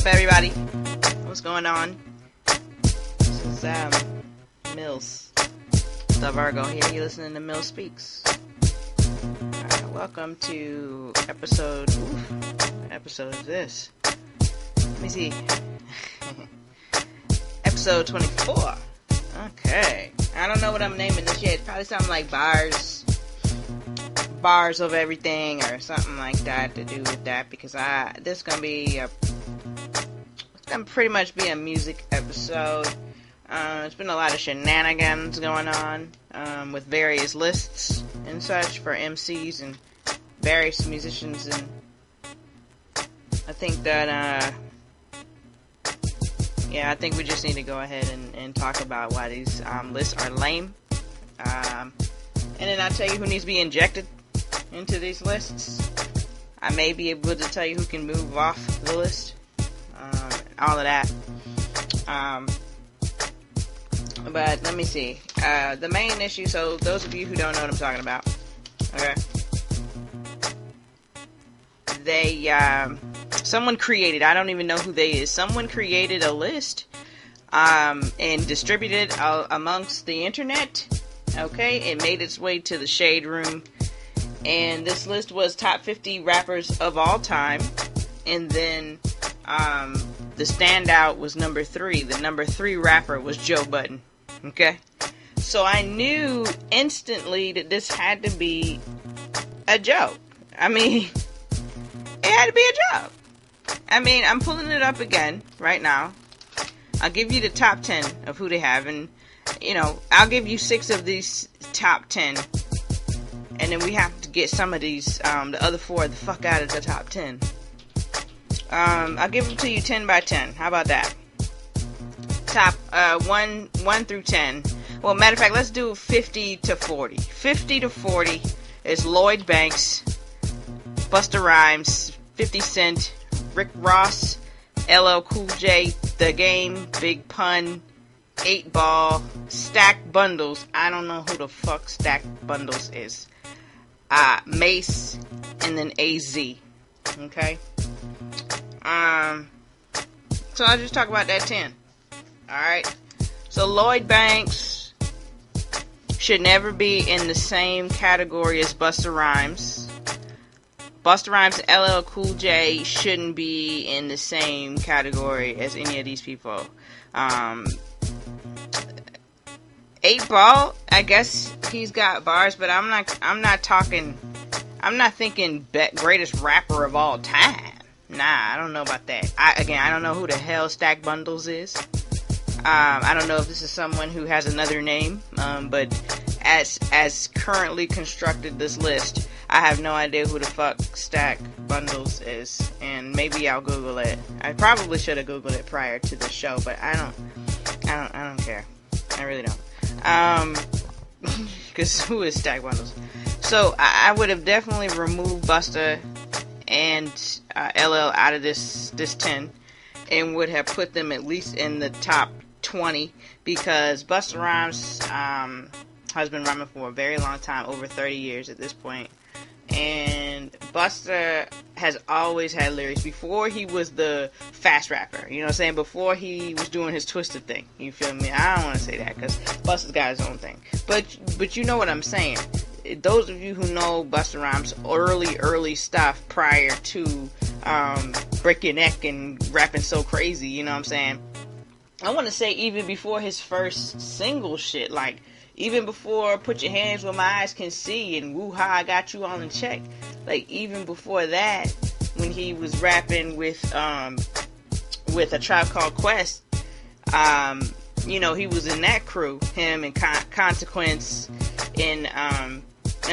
up, everybody? What's going on? This is Mills, the Virgo here. You're listening to Mills Speaks. Welcome to episode. What episode is this? Let me see. Episode 24. Okay. I don't know what I'm naming this yet. Probably something like bars of everything or something like that to do with that, because this is gonna be it's gonna pretty much be a music episode. There's been a lot of shenanigans going on with various lists and such for MCs and various musicians, and I think that I think we just need to go ahead and talk about why these lists are lame, and then I'll tell you who needs to be injected into these lists. I may be able to tell you who can move off the list, all of that. But let me see. The main issue, so those of you who don't know what I'm talking about, okay? Someone created, I don't even know who they is, someone created a list, and distributed it amongst the internet, okay? It made its way to the Shade Room, and this list was top 50 rappers of all time, and then, the standout was number 3. The number 3 rapper was Joe Budden, okay? So I knew instantly that this had to be a joke. I mean, it had to be a joke. I mean, I'm pulling it up again right now. I'll give you the top 10 of who they have, and, you know, I'll give you 6 of these top 10, and then we have to get some of these, the other 4 the fuck out of the top 10. I'll give them to you 10 by 10. How about that? Top 1 through 10. Well, matter of fact, let's do 50 to 40. 50 to 40 is Lloyd Banks, Busta Rhymes, 50 Cent, Rick Ross, LL Cool J, The Game, Big Pun, 8 Ball, Stack Bundles. I don't know who the fuck Stack Bundles is. Mace, and then AZ. Okay? So I'll just talk about that 10. Alright? So Lloyd Banks should never be in the same category as Busta Rhymes. Busta Rhymes and LL Cool J shouldn't be in the same category as any of these people. 8 Ball, I guess he's got bars, but I'm not thinking greatest rapper of all time. Nah, I don't know about that. I don't know who the hell Stack Bundles is. I don't know if this is someone who has another name, but as currently constructed this list, I have no idea who the fuck Stack Bundles is, and maybe I'll Google it. I probably should have Googled it prior to the show, but I don't care. I really don't. Because who is Stack Bundles? So I would have definitely removed Busta and LL out of this 10, and would have put them at least in the top 20, because Busta Rhymes has been rhyming for a very long time, over 30 years at this point. And Busta has always had lyrics before he was the fast rapper. You know what I'm saying? Before he was doing his twisted thing. You feel me? I don't want to say that because Busta's got his own thing. But you know what I'm saying. Those of you who know Busta Rhymes' early stuff prior to Break Your Neck and rapping so crazy, you know what I'm saying? I want to say even before his first single shit, like even before Put Your Hands Where My Eyes Can See and Woo Ha, I Got You All in Check. Like even before that, when he was rapping with A Tribe Called Quest, you know, he was in that crew, him and Consequence, and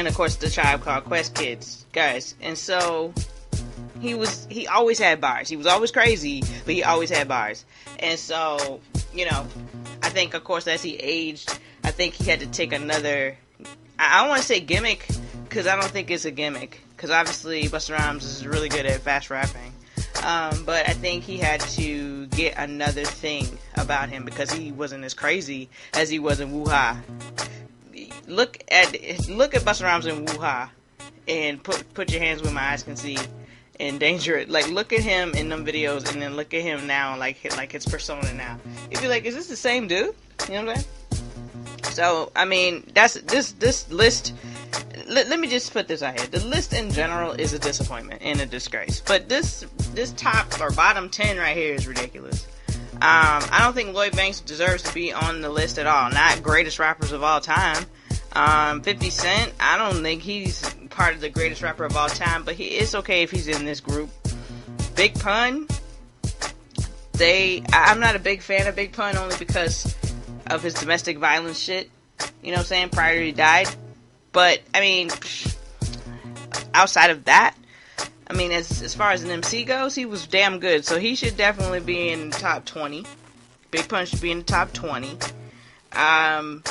of course the Tribe Called Quest guys. And so he always had bars. He was always crazy, but he always had bars. And so, you know, I think of course as he aged, I think he had to take another, I don't want to say gimmick, because I don't think it's a gimmick, because obviously Busta Rhymes is really good at fast rapping. But I think he had to get another thing about him, because he wasn't as crazy as he was in Woo Ha. Look at Busta Rhymes in Woo Ha, and put Your Hands Where My Eyes Can See, endanger it. Like, look at him in them videos, and then look at him now, like his persona now. You'd be like, is this the same dude? You know what I'm saying? So, I mean, that's this list. Let me just put this out here. The list in general is a disappointment and a disgrace. But this top or bottom 10 right here is ridiculous. I don't think Lloyd Banks deserves to be on the list at all. Not greatest rappers of all time. 50 Cent, I don't think he's part of the greatest rapper of all time, but it's okay if he's in this group. Big Pun, I'm not a big fan of Big Pun only because of his domestic violence shit. You know what I'm saying? Prior to he died. But, I mean, outside of that, I mean, as far as an MC goes, he was damn good. So he should definitely be in the top 20. Big Pun should be in the top 20. AZ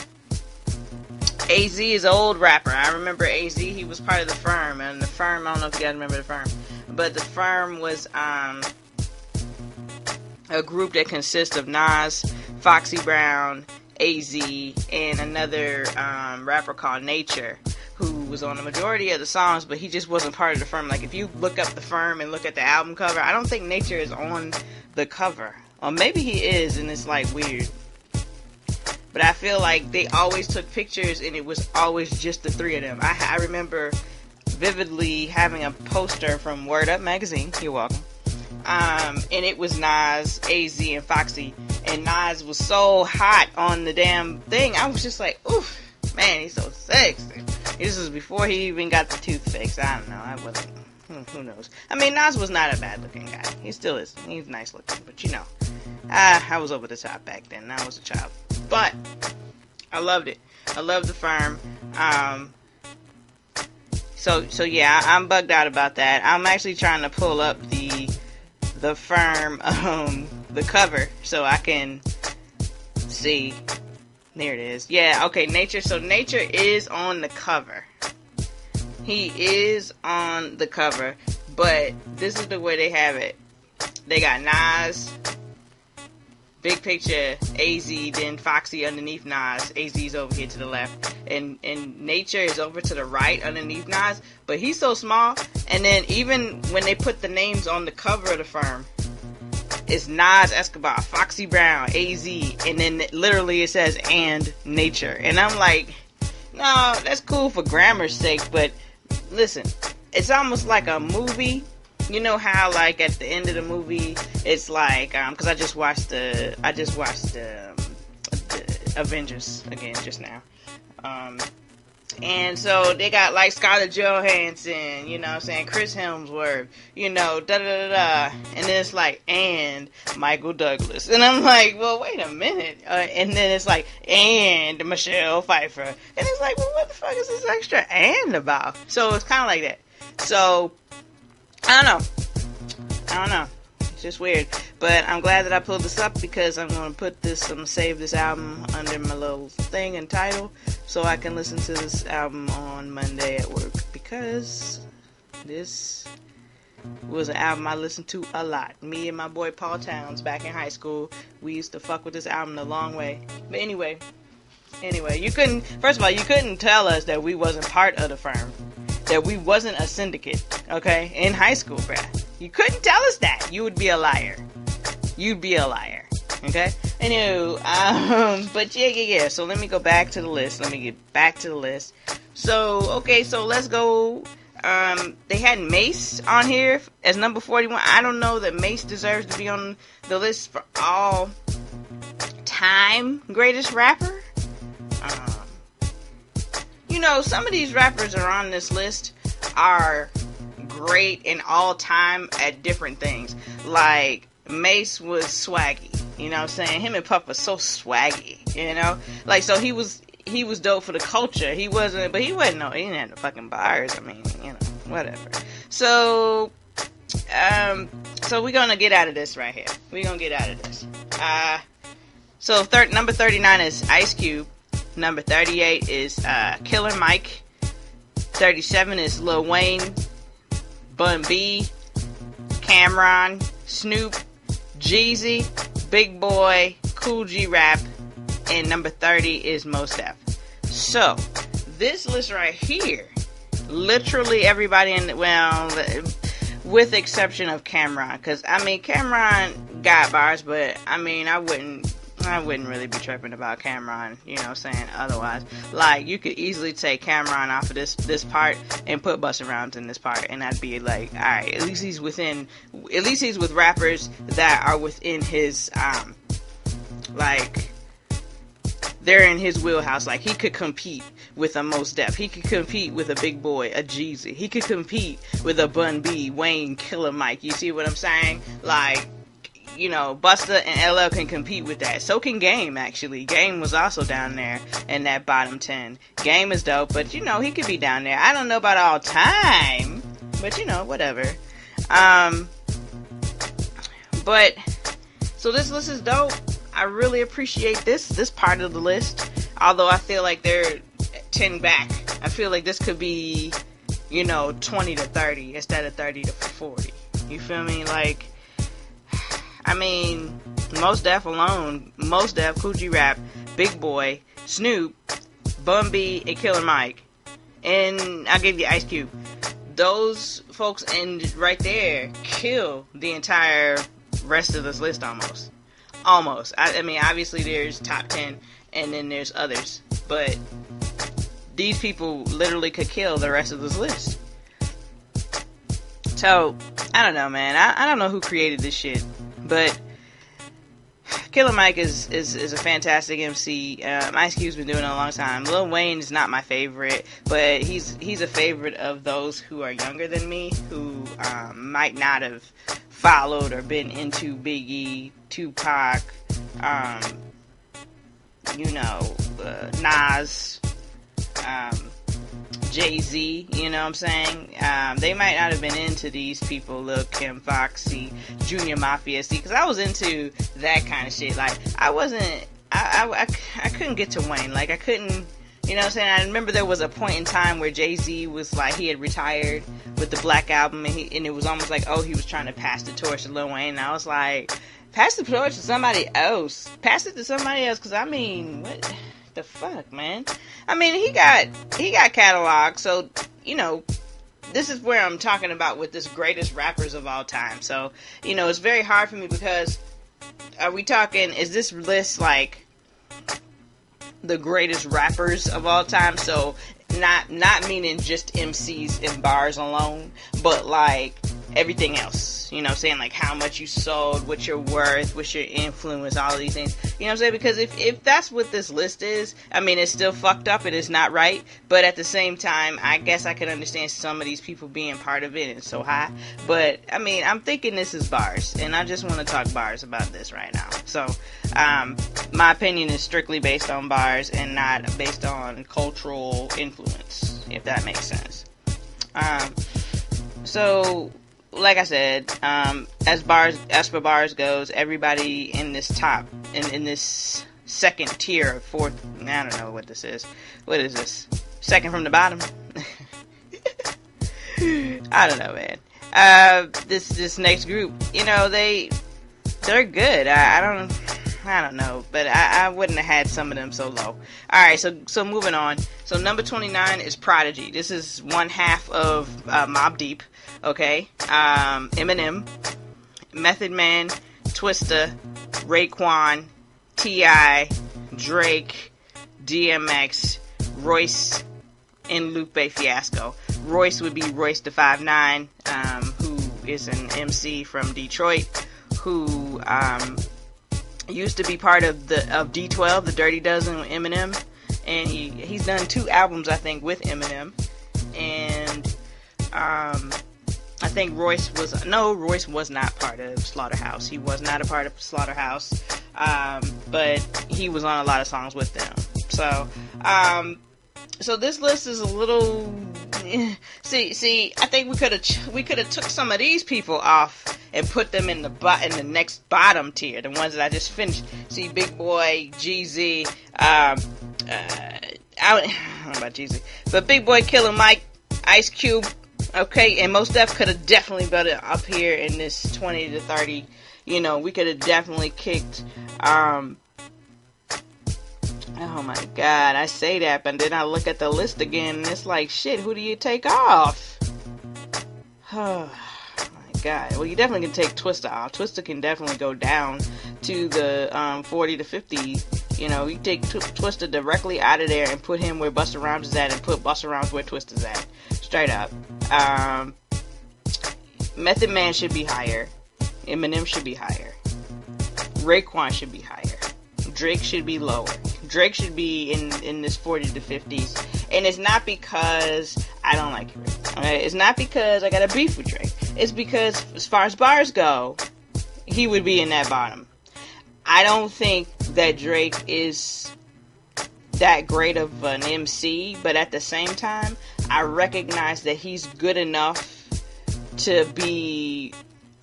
is an old rapper. I remember AZ, he was part of the Firm. And the Firm, I don't know if you guys remember the Firm. But the Firm was a group that consists of Nas, Foxy Brown, AZ, and another rapper called Nature, who was on the majority of the songs, but he just wasn't part of the Firm. Like, if you look up the Firm and look at the album cover, I don't think Nature is on the cover. Or maybe he is, and it's, like, weird. But I feel like they always took pictures, and it was always just the three of them. I remember vividly having a poster from Word Up magazine. You're welcome. And it was Nas, AZ, and Foxy. And Nas was so hot on the damn thing. I was just like, oof, man, he's so sexy. This was before he even got the tooth fixed. I don't know. I wasn't. Who knows? I mean, Nas was not a bad looking guy. He still is. He's nice looking. But you know, I was over the top back then. I was a child. But I loved it. I loved the Firm. So yeah, I'm bugged out about that. I'm actually trying to pull up the Firm, the cover, so I can see. There it is. Yeah, okay, Nature. So Nature is on the cover. He is on the cover, but this is the way they have it. They got Nas, big picture, AZ, then Foxy underneath Nas. AZ's over here to the left. And Nature is over to the right underneath Nas. But he's so small. And then even when they put the names on the cover of the Firm, it's Nas Escobar, Foxy Brown, AZ. And then literally it says, and Nature. And I'm like, no, that's cool for grammar's sake. But listen, it's almost like a movie. You know how, like, at the end of the movie, it's like, because I just watched the Avengers again just now. And so they got, like, Scarlett Johansson, you know what I'm saying, Chris Hemsworth, you know, da-da-da-da. And then it's like, and Michael Douglas. And I'm like, well, wait a minute. And then it's like, and Michelle Pfeiffer. And it's like, well, what the fuck is this extra and about? So it's kind of like that. So I don't know. It's just weird. But I'm glad that I pulled this up because I'm going to put this, I'm going to save this album under my little thing and title so I can listen to this album on Monday at work, because this was an album I listened to a lot. Me and my boy Paul Towns back in high school, we used to fuck with this album the long way. But anyway, you couldn't tell us that we wasn't part of the Firm. That we wasn't a syndicate, okay, in high school, bruh. You couldn't tell us that. You would be a liar. You'd be a liar, okay? Anywho, but yeah. So let me go back to the list. Let me get back to the list. So, okay, so let's go. They had Mace on here as number 41. I don't know that Mace deserves to be on the list for all time greatest rapper. You know, some of these rappers are on this list are great in all time at different things. Like, Mace was swaggy. You know what I'm saying? Him and Puff was so swaggy, you know? Like, so he was dope for the culture. He didn't have no fucking bars. I mean, you know, whatever. So we're gonna get out of this right here. We're gonna get out of this. So number 39 is Ice Cube. Number 38 is Killer Mike. 37 is Lil Wayne, Bun B, Cameron, Snoop, Jeezy, Big Boy, Cool G Rap, and number 30 is Mos Def. So, this list right here, literally everybody with exception of Cameron, because I mean Cameron got bars, but I mean I wouldn't really be tripping about Cameron, you know what I'm saying? Otherwise, like, you could easily take Cameron off of this part and put Busta Rhymes in this part, and I'd be like, alright, at least he's with rappers that are within his, like, they're in his wheelhouse. Like, he could compete with a Mos Def. He could compete with a Big Boy, a Jeezy. He could compete with a Bun B, Wayne, Killer Mike. You see what I'm saying? Like, you know, Busta and LL can compete with that. So can Game, actually. Game was also down there in that bottom 10. Game is dope, but, you know, he could be down there. I don't know about all time, but, you know, whatever. But, so this list is dope. I really appreciate this part of the list. Although I feel like they're 10 back. I feel like this could be, you know, 20 to 30 instead of 30 to 40. You feel me? Like, I mean, Mos Def alone, Mos Def, Coogee Rap, Big Boy, Snoop, Bun B, and Killer Mike. And I'll give you Ice Cube. Those folks right there kill the entire rest of this list almost. Almost. I mean, obviously there's top 10 and then there's others. But these people literally could kill the rest of this list. So, I don't know, man. I don't know who created this shit. But Killer Mike is a fantastic MC. Ice Cube's been doing it a long time. Lil Wayne is not my favorite, but he's a favorite of those who are younger than me, who might not have followed or been into Biggie, Tupac, Nas, Jay-Z, you know what I'm saying? They might not have been into these people, Lil Kim, Foxy, Junior Mafia, because I was into that kind of shit. Like, I couldn't get to Wayne. Like, I couldn't, you know what I'm saying? I remember there was a point in time where Jay-Z was like, he had retired with the Black Album, and it was almost like, oh, he was trying to pass the torch to Lil Wayne, and I was like, pass the torch to somebody else. Pass it to somebody else, because I mean, what the fuck, man? I mean, he got catalog, so, you know, this is where I'm talking about with this greatest rappers of all time. So, you know, it's very hard for me because are we talking, is this list like the greatest rappers of all time? So, not meaning just MCs and bars alone, but like everything else, you know what I'm saying? Like how much you sold, what your worth, what's your influence, all of these things. You know what I'm saying? Because if that's what this list is, I mean, it's still fucked up, it is not right, but at the same time, I guess I can understand some of these people being part of it and so high. But, I mean, I'm thinking this is bars, and I just want to talk bars about this right now. So, my opinion is strictly based on bars and not based on cultural influence, if that makes sense. So, like I said, as for bars goes, everybody in this top, in this second tier, fourth, I don't know what this is. What is this? Second from the bottom? I don't know, man. This next group, you know, they're good. I don't know, but I wouldn't have had some of them so low. Alright, so moving on. So number 29 is Prodigy. This is one half of Mobb Deep. Okay, Eminem, Method Man, Twista, Raekwon, T.I., Drake, DMX, Royce, and Lupe Fiasco. Royce would be Royce da 5'9", who is an MC from Detroit, who used to be part of D12, the Dirty Dozen with Eminem, and he's done 2 albums, I think, with Eminem, and I think Royce was not part of Slaughterhouse. He was not a part of Slaughterhouse, but he was on a lot of songs with them. So this list is a little. See. I think we could have took some of these people off and put them in the next bottom tier, the ones that I just finished. See, Big Boy, Jeezy. I don't know about Jeezy, but Big Boy, Killer Mike, Ice Cube. Okay, and Mos Def could have definitely been up here in this 20 to 30. You know, we could have definitely kicked, oh my god, I say that, but then I look at the list again, and it's like, shit, who do you take off? Oh, my God. Well, you definitely can take Twista off. Twista can definitely go down to the 40 to 50. You know, you take Twista directly out of there and put him where Busta Rhymes is at, and put Busta Rhymes where Twista's at. Straight up. Method Man should be higher. Eminem should be higher. Raekwon should be higher. Drake should be lower. Drake should be in this 40 to 50s. And it's not because I don't like Drake. Okay? It's not because I got a beef with Drake. It's because as far as bars go, he would be in that bottom. I don't think that Drake is that great of an MC, but at the same time, I recognize that he's good enough to be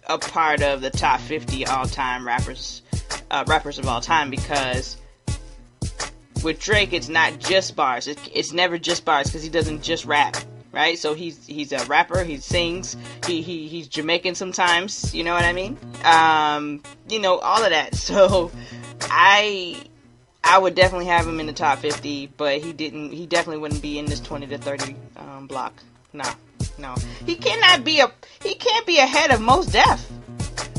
a part of the top 50 all-time rappers of all time, because with Drake, it's not just bars. It's never just bars, because he doesn't just rap, right? So he's a rapper. He sings. He's Jamaican sometimes. You know what I mean? You know, all of that. So I would definitely have him in the top 50, but he definitely wouldn't be in this 20 to 30 block. No. He can't be ahead of Mos Def.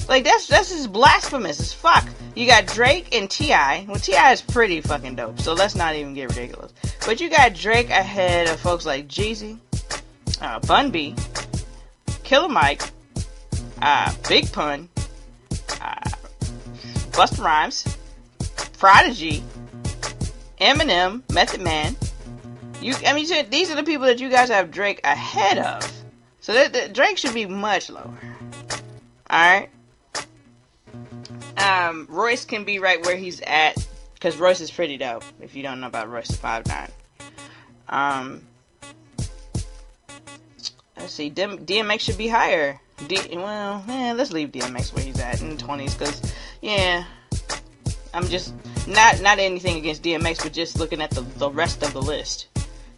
Like, that's just blasphemous as fuck. You got Drake and T.I. Well, T.I. is pretty fucking dope, so let's not even get ridiculous. But you got Drake ahead of folks like Jeezy, Bun B, Killer Mike, Big Pun, Busta Rhymes, Prodigy, Eminem, Method Man. These are the people that you guys have Drake ahead of. So Drake should be much lower. Alright? Royce can be right where he's at, because Royce is pretty dope, if you don't know about Royce 5'9". Let's see, DMX should be higher. Let's leave DMX where he's at in the 20s, because, yeah, I'm just, not anything against DMX, but just looking at the rest of the list.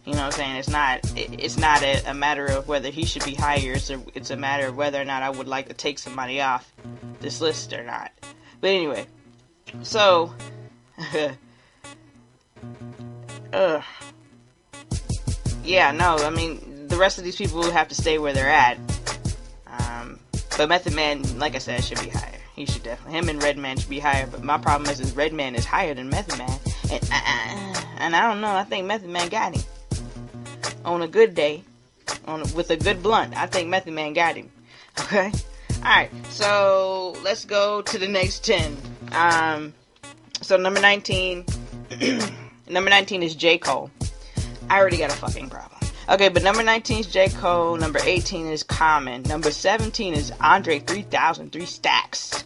You know what I'm saying? It's not a matter of whether he should be higher. It's a matter of whether or not I would like to take somebody off this list or not. But anyway, so yeah, no, I mean, the rest of these people have to stay where they're at. But Method Man, like I said, should be higher. He should definitely. Him and Redman should be higher. But my problem is Redman is higher than Method Man, and I don't know. I think Method Man got him on a good day, with a good blunt. I think Method Man got him. Okay. Alright, so let's go to the next 10. So number 19 is J. Cole. I already got a fucking problem. Okay, but number 19 is J. Cole, number 18 is Common, number 17 is Andre 3000, 3 Stacks,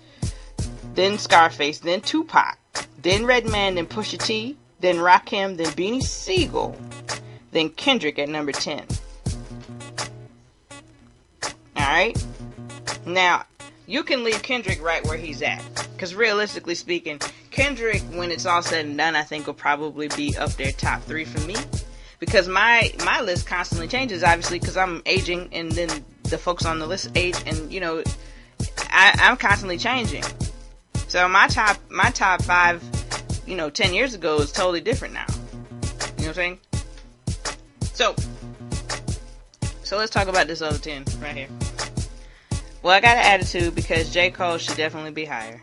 then Scarface, then Tupac, then Redman, then Pusha T, then Rakim, then Beanie Siegel, then Kendrick at number 10. Alright? Now, you can leave Kendrick right where he's at. Because realistically speaking, Kendrick, when it's all said and done, I think will probably be up there top 3 for me. Because my list constantly changes, obviously, because I'm aging, and then the folks on the list age, and, you know, I'm constantly changing. So my top 5, 10 years ago is totally different now. You know what I'm saying? So let's talk about this other 10 right here. Well, I got an attitude because J. Cole should definitely be higher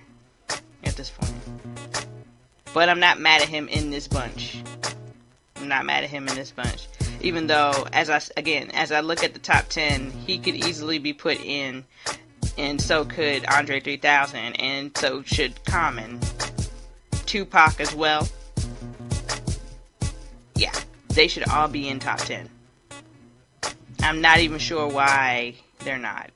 at this point. But I'm not mad at him in this bunch. Even though, as I look at the top 10, he could easily be put in, and so could Andre 3000, and so should Common. Tupac as well. Yeah, they should all be in top 10. I'm not even sure why they're not.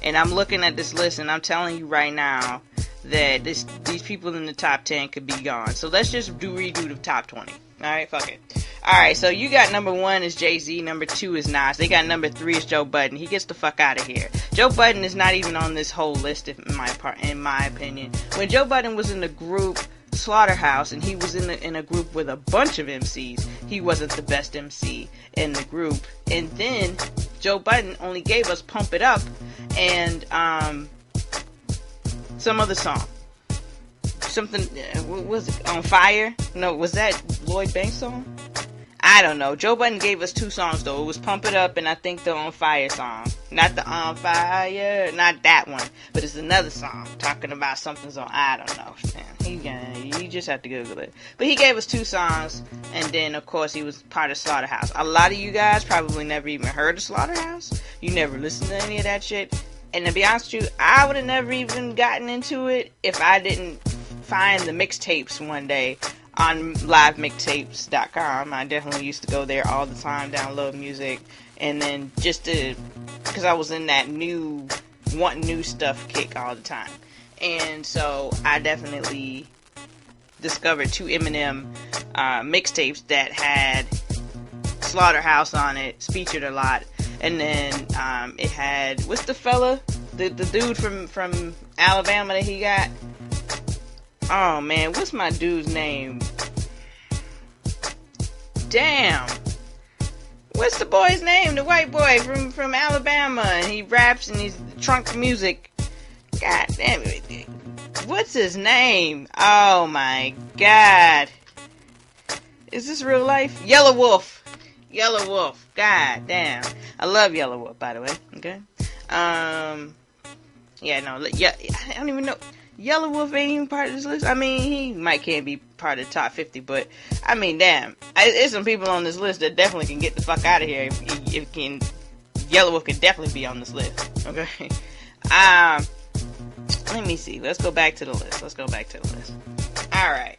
And I'm looking at this list, and I'm telling you right now that these people in the top 10 could be gone. So let's just redo the top 20. Alright, fuck it. Alright, so you got number 1 is Jay-Z, number 2 is Nas. They got number 3 is Joe Budden. He gets the fuck out of here. Joe Budden is not even on this whole list, in my opinion. When Joe Budden was in the group Slaughterhouse, and he was in a group with a bunch of MCs, he wasn't the best MC in the group. And then Joe Budden only gave us Pump It Up and some other song. Something, what was it? On Fire? No, was that Lloyd Banks song? I don't know. Joe Budden gave us 2 songs though. It was Pump It Up and I think the On Fire song. Not the On Fire, not that one, but it's another song talking about something's on. I don't know. Man, you just have to Google it. But he gave us 2 songs, and then of course he was part of Slaughterhouse. A lot of you guys probably never even heard of Slaughterhouse. You never listened to any of that shit. And to be honest with you, I would have never even gotten into it if I didn't find the mixtapes one day on livemixtapes.com. I definitely used to go there all the time, download music, and then just because I was in that wanting new stuff kick all the time. And so I definitely discovered 2 Eminem mixtapes that had Slaughterhouse on it, featured a lot. And then it had, what's the fella? The dude from Alabama that he got? Oh man, what's my dude's name? Damn. What's the boy's name? The white boy from Alabama. And he raps and he's trunk music. God damn it. What's his name? Oh my god. Is this real life? Yellow Wolf. Yellow Wolf. God damn. I love Yellow Wolf, by the way. Okay. Yeah, I don't even know. Yellow Wolf ain't even part of this list. I mean, he can't be part of the top 50, but I mean, damn. There's some people on this list that definitely can get the fuck out of here. Yellow Wolf can definitely be on this list. Okay. Let me see. Let's go back to the list. Alright.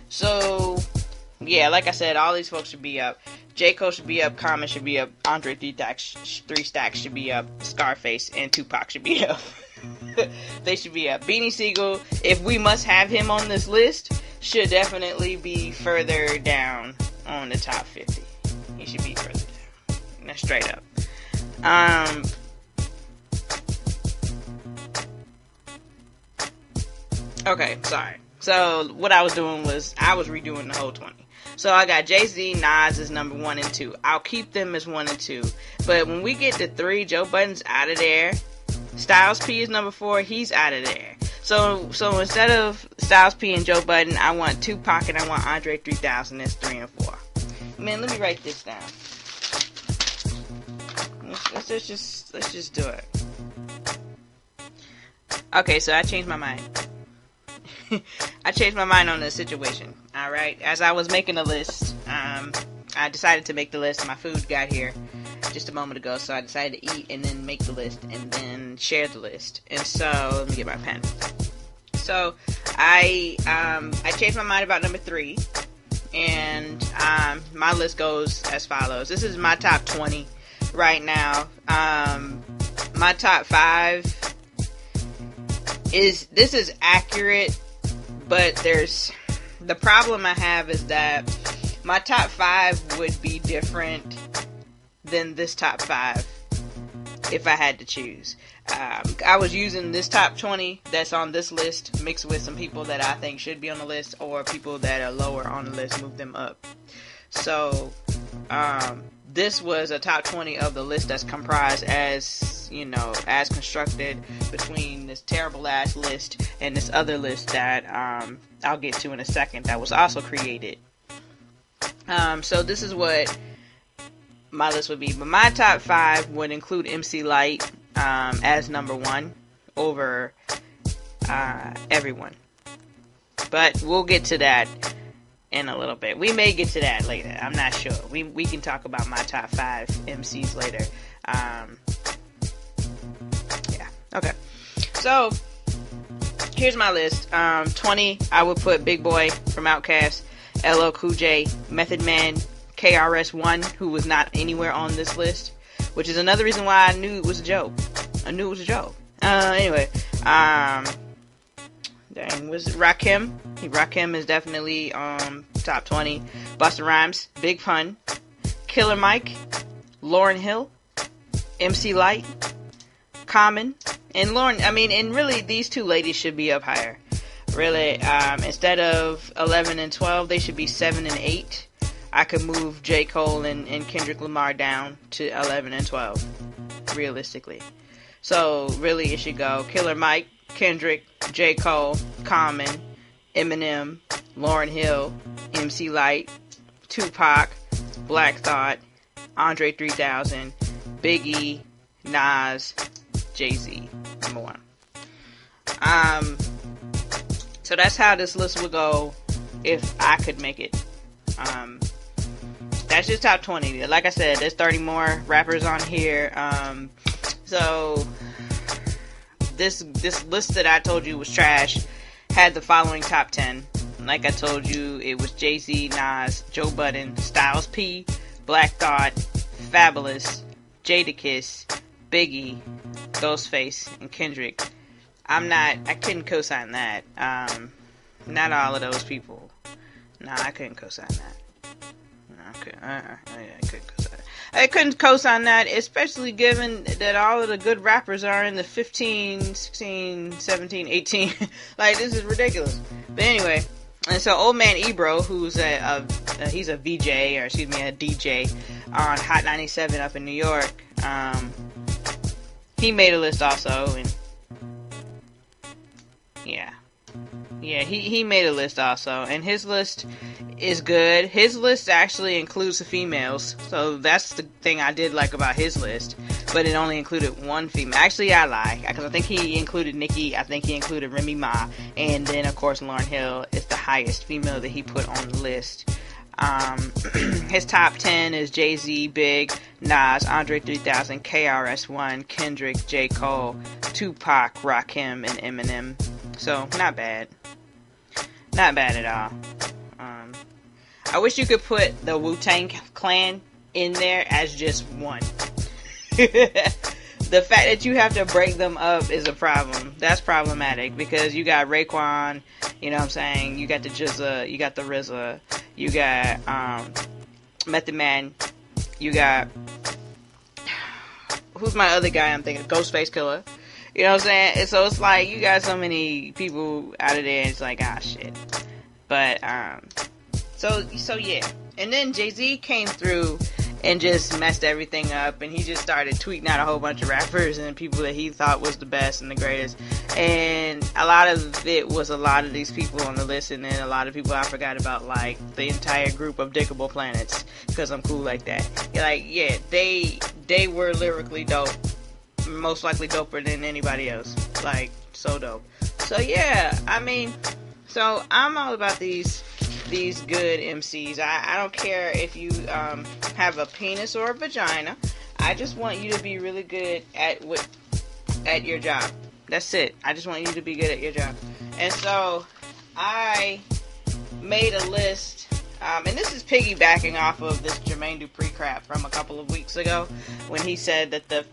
So, yeah, like I said, all these folks should be up. J. Cole should be up, Common should be up, Andre 3 Stacks should be up, Scarface and Tupac should be up. They should be up. Beanie Siegel, if we must have him on this list, should definitely be further down on the top 50. He should be further down. That's straight up. Okay, sorry. So, what I was doing was, I was redoing the whole 20. So I got Jay-Z, Nas as number 1 and 2. I'll keep them as 1 and 2. But when we get to 3, Joe Budden's out of there. Styles P is number 4. He's out of there. So instead of Styles P and Joe Budden, I want Tupac and I want Andre 3000 as 3 and 4. Man, let me write this down. Let's just do it. Okay, so I changed my mind. I changed my mind on the situation. Alright, as I was making the list, I decided to make the list. My food got here just a moment ago, so I decided to eat and then make the list and then share the list. And so, let me get my pen. So, I changed my mind about number 3, and my list goes as follows. This is my top 20 right now. My top 5 is accurate, but the problem I have is that my top 5 would be different than this top 5 if I had to choose. I was using this top 20 that's on this list mixed with some people that I think should be on the list, or people that are lower on the list, move them up. So this was a top 20 of the list that's comprised as constructed between this terrible ass list and this other list that I'll get to in a second that was also created. So this is what my list would be. But my top 5 would include MC Lyte as number 1 over everyone. But we'll get to that in a little bit. We may get to that later. I'm not sure. We can talk about my top 5 MCs later. Yeah. Okay. So here's my list. 20, I would put Big Boy from Outkast, LL Cool J, Method Man, KRS-One, who was not anywhere on this list, which is another reason why I knew it was a joke. Anyway, was Rakim. Rakim is definitely top 20. Busta Rhymes, Big Pun, Killer Mike, Lauryn Hill, MC Lyte, Common, and Lauryn. And really, these 2 ladies should be up higher. Really, instead of 11 and 12, they should be 7 and 8. I could move J. Cole and Kendrick Lamar down to 11 and 12, realistically. So, really, it should go Killer Mike, Kendrick, J. Cole, Common, Eminem, Lauryn Hill, MC Lyte, Tupac, Black Thought, Andre 3000, Biggie, Nas, Jay-Z. Number 1. So that's how this list would go if I could make it. That's just top 20. Like I said, there's 30 more rappers on here. So this list that I told you was trash had the following top 10. Like I told you, it was Jay-Z, Nas, Joe Budden, Styles P, Black Thought, Fabulous, Jadakiss, Biggie, Ghostface, and Kendrick. I couldn't co-sign that. Not all of those people. No, I couldn't co-sign that. I couldn't co-sign that, especially given that all of the good rappers are in the 15, 16, 17, 18. Like, this is ridiculous. But anyway, and so old man Ebro, who's he's a VJ, or excuse me, a DJ on Hot 97 up in New York, he made a list also, and yeah, he made a list also, and his list is good. His list actually includes the females, so that's the thing I did like about his list, but it only included one female. Actually, I lie, because I think he included Nicki, I think he included Remy Ma, and then, of course, Lauryn Hill is the highest female that he put on the list. His top 10 is Jay-Z, Big, Nas, Andre 3000, KRS-One, Kendrick, J. Cole, Tupac, Rakim, and Eminem. So, not bad. Not bad at all. I wish you could put the Wu-Tang Clan in there as just one. The fact that you have to break them up is a problem. That's problematic, because you got Raekwon, you know what I'm saying? You got the Jizza, you got the RZA, you got Method Man, you got, who's my other guy I'm thinking? Ghostface Killer. You know what I'm saying? And so it's like, you got so many people out of there, it's like, ah, shit. But, so yeah. And then Jay-Z came through and just messed everything up, and he just started tweeting out a whole bunch of rappers and people that he thought was the best and the greatest. And a lot of it was a lot of these people on the list, and then a lot of people I forgot about, like the entire group of Diggable Planets, because I'm cool like that. Like, yeah, they were lyrically dope. Most likely doper than anybody else. Like, so dope. So yeah, I mean, so I'm all about these good MCs. I don't care if you have a penis or a vagina. I just want you to be really good at your job. That's it. I just want you to be good at your job. And so I made a list. And this is piggybacking off of this Jermaine Dupri crap from a couple of weeks ago, when he said that the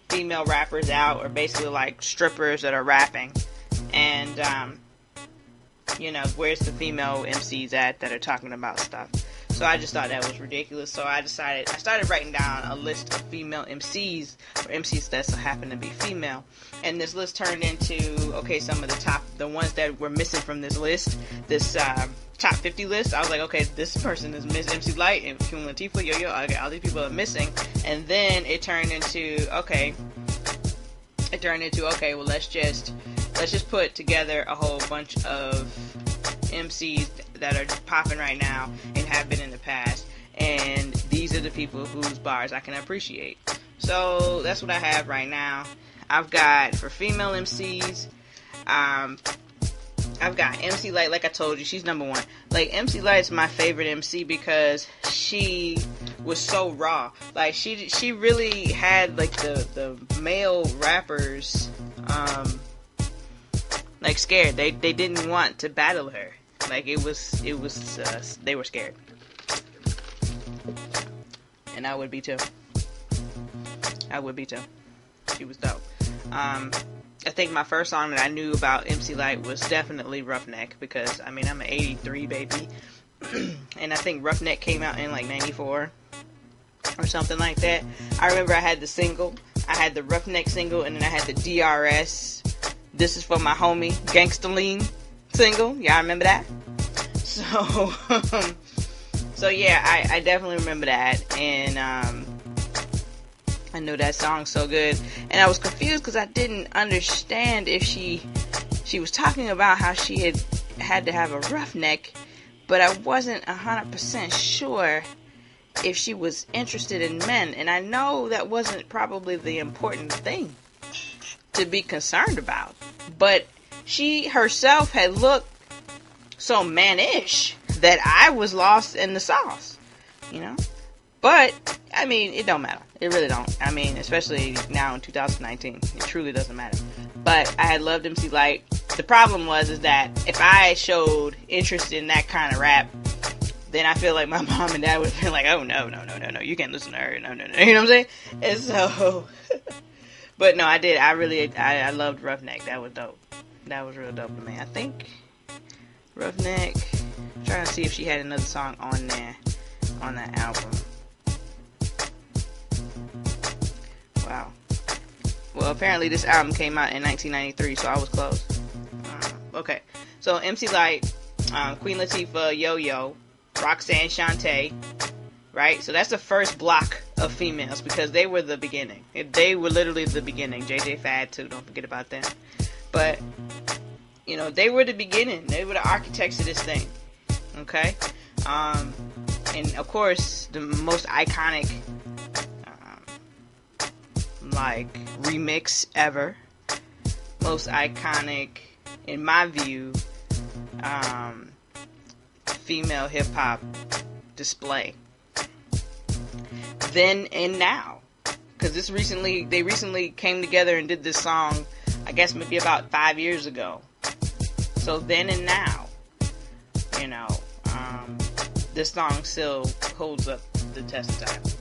female rappers out are basically like strippers that are rapping. And, you know, where's the female MCs at that are talking about stuff? So I just thought that was ridiculous. So I started writing down a list of female MCs, or MCs that happen to be female. And this list turned into, okay, some of the ones that were missing from this list, this top 50 list. I was like, okay, this person is Miss MC Light and Queen Latifah, Yo-Yo, okay, all these people are missing. And then it turned into, okay, well, let's just put together a whole bunch of MCs that are popping right now and have been in the past, and these are the people whose bars I can appreciate. So that's what I have right now. I've got, for female MCs, I've got MC Light. Like I told you, she's number one. Like, MC Light's my favorite MC because she was so raw. Like, she really had, like, the male rappers like scared. They didn't want to battle her. Like, it was they were scared. And I would be too. She was dope. I think my first song that I knew about MC Light was definitely Roughneck, because, I mean, I'm an 83 baby. And I think Roughneck came out in, like, 94 or something like that. I remember I had the single. I had the Roughneck single, and then I had the DRS, This Is For My Homie, Gangsta Lean single. Y'all remember that? So yeah, I definitely remember that. And, I know that song so good, and I was confused because I didn't understand if she was talking about how she had to have a roughneck, but I wasn't 100% sure if she was interested in men. And I know that wasn't probably the important thing to be concerned about. But she herself had looked so mannish that I was lost in the sauce, you know? But, I mean, it don't matter. It really don't. I mean, especially now in 2019. It truly doesn't matter. But I had loved MC Lyte. The problem is that if I showed interest in that kind of rap, then I feel like my mom and dad would have been like, oh, no, you can't listen to her. No. You know what I'm saying? And so, but no, I did. I loved Roughneck. That was dope. That was real dope to me. I think Roughneck, I'm trying to see if she had another song on there, on that album. Wow. Well, apparently this album came out in 1993, so I was close. Okay. So MC Lyte, Queen Latifah, Yo-Yo, Roxanne, Chante, right? So that's the first block of females because they were the beginning. They were literally the beginning. JJ Fad too, don't forget about them. But, you know, they were the beginning. They were the architects of this thing. Okay? And of course, the most iconic remix ever, most iconic in my view female hip-hop display then and now, because they recently came together and did this song, I guess maybe about 5 years ago. So then and now, you know, this song still holds up the test of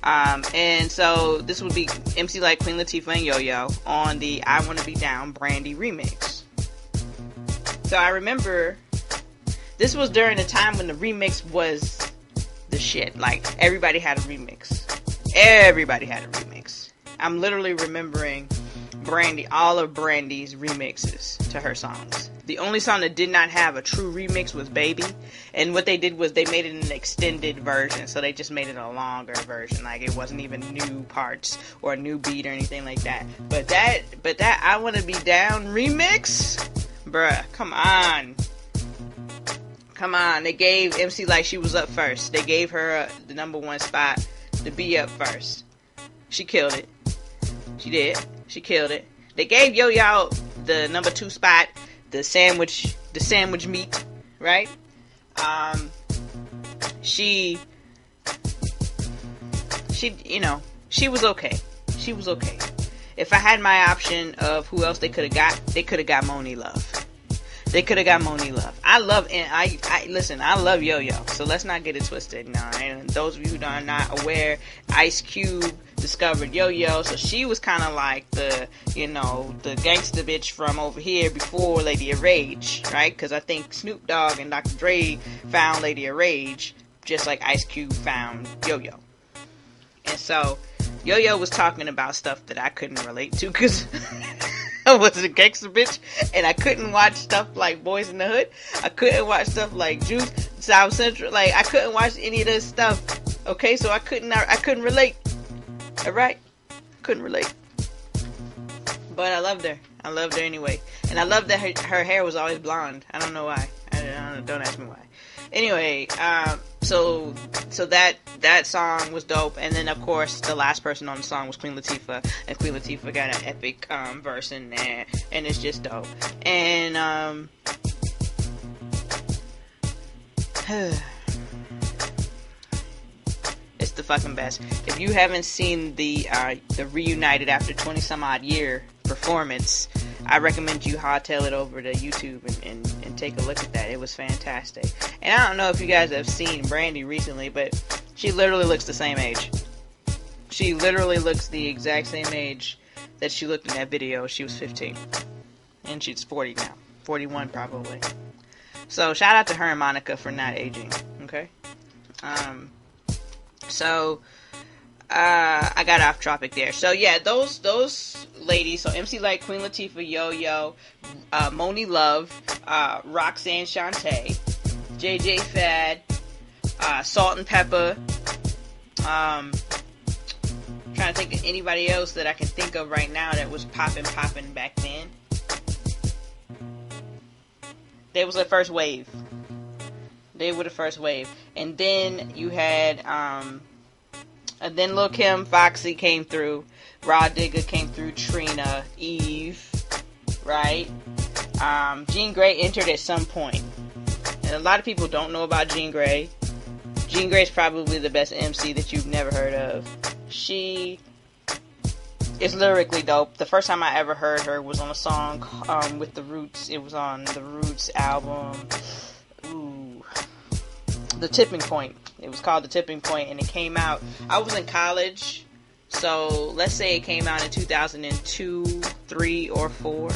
time. And so this would be MC Lyte, Queen Latifah, and Yo-Yo on the I Wanna Be Down Brandy remix. So I remember this was during a time when the remix was the shit. Like, everybody had a remix. Everybody had a remix. I'm literally remembering Brandy, all of Brandy's remixes to her songs. The only song that did not have a true remix was Baby. And what they did was they made it an extended version. So they just made it a longer version. Like, it wasn't even new parts or a new beat or anything like that. But that I Wanna Be Down remix? Bruh, come on. Come on. They gave MC Lyte, she was up first. They gave her the number one spot to be up first. She killed it. She did. She killed it. They gave Yo-Yo the number 2 spot, the sandwich meat, right? She, you know, she was okay. She was okay. If I had my option of who else they could have got Moni Love. They could have got Moni Love. I love Yo-Yo, so let's not get it twisted. No, and those of you who are not aware, Ice Cube discovered Yo-Yo, so she was kind of like the, you know, the gangster bitch from over here before Lady of Rage, right? Because I think Snoop Dogg and Dr. Dre found Lady of Rage just like Ice Cube found Yo-Yo. And so Yo-Yo was talking about stuff that I couldn't relate to because I was a gangster bitch, and I couldn't watch stuff like Boys in the Hood. I couldn't watch stuff like Juice, South Central. Like, I couldn't watch any of this stuff. Okay, so I couldn't relate. All right, couldn't relate. But I loved her. I loved her anyway, and I loved that her hair was always blonde. I don't know why. Don't ask me why. Anyway, so that song was dope, and then of course the last person on the song was Queen Latifah, and Queen Latifah got an epic verse in there, and it's just dope. And it's the fucking best. If you haven't seen the reunited after 20 some odd year performance, I recommend you hightail it over to YouTube and take a look at that. It was fantastic. And I don't know if you guys have seen Brandy recently, but she literally looks the same age. She literally looks the exact same age that she looked in that video. She was 15. And she's 40 now. 41 probably. So shout out to her and Monica for not aging. Okay? I got off topic there. So yeah, those ladies. So MC Lyte, Queen Latifah, Yo-Yo, Moni Love, Roxanne, Chante, JJ Fad, Salt and Pepper. Trying to think of anybody else that I can think of right now that was popping back then. There was the first wave. They were the first wave. And then you had, and then Lil' Kim, Foxy came through. Raw Digga came through. Trina, Eve, right? Jean Grae entered at some point. And a lot of people don't know about Jean Grae. Jean Grae is probably the best MC that you've never heard of. She is lyrically dope. The first time I ever heard her was on a song with The Roots. It was on The Roots album. The Tipping Point. It was called The Tipping Point, and it came out. I was in college, so let's say it came out in 2002, 3, or 4.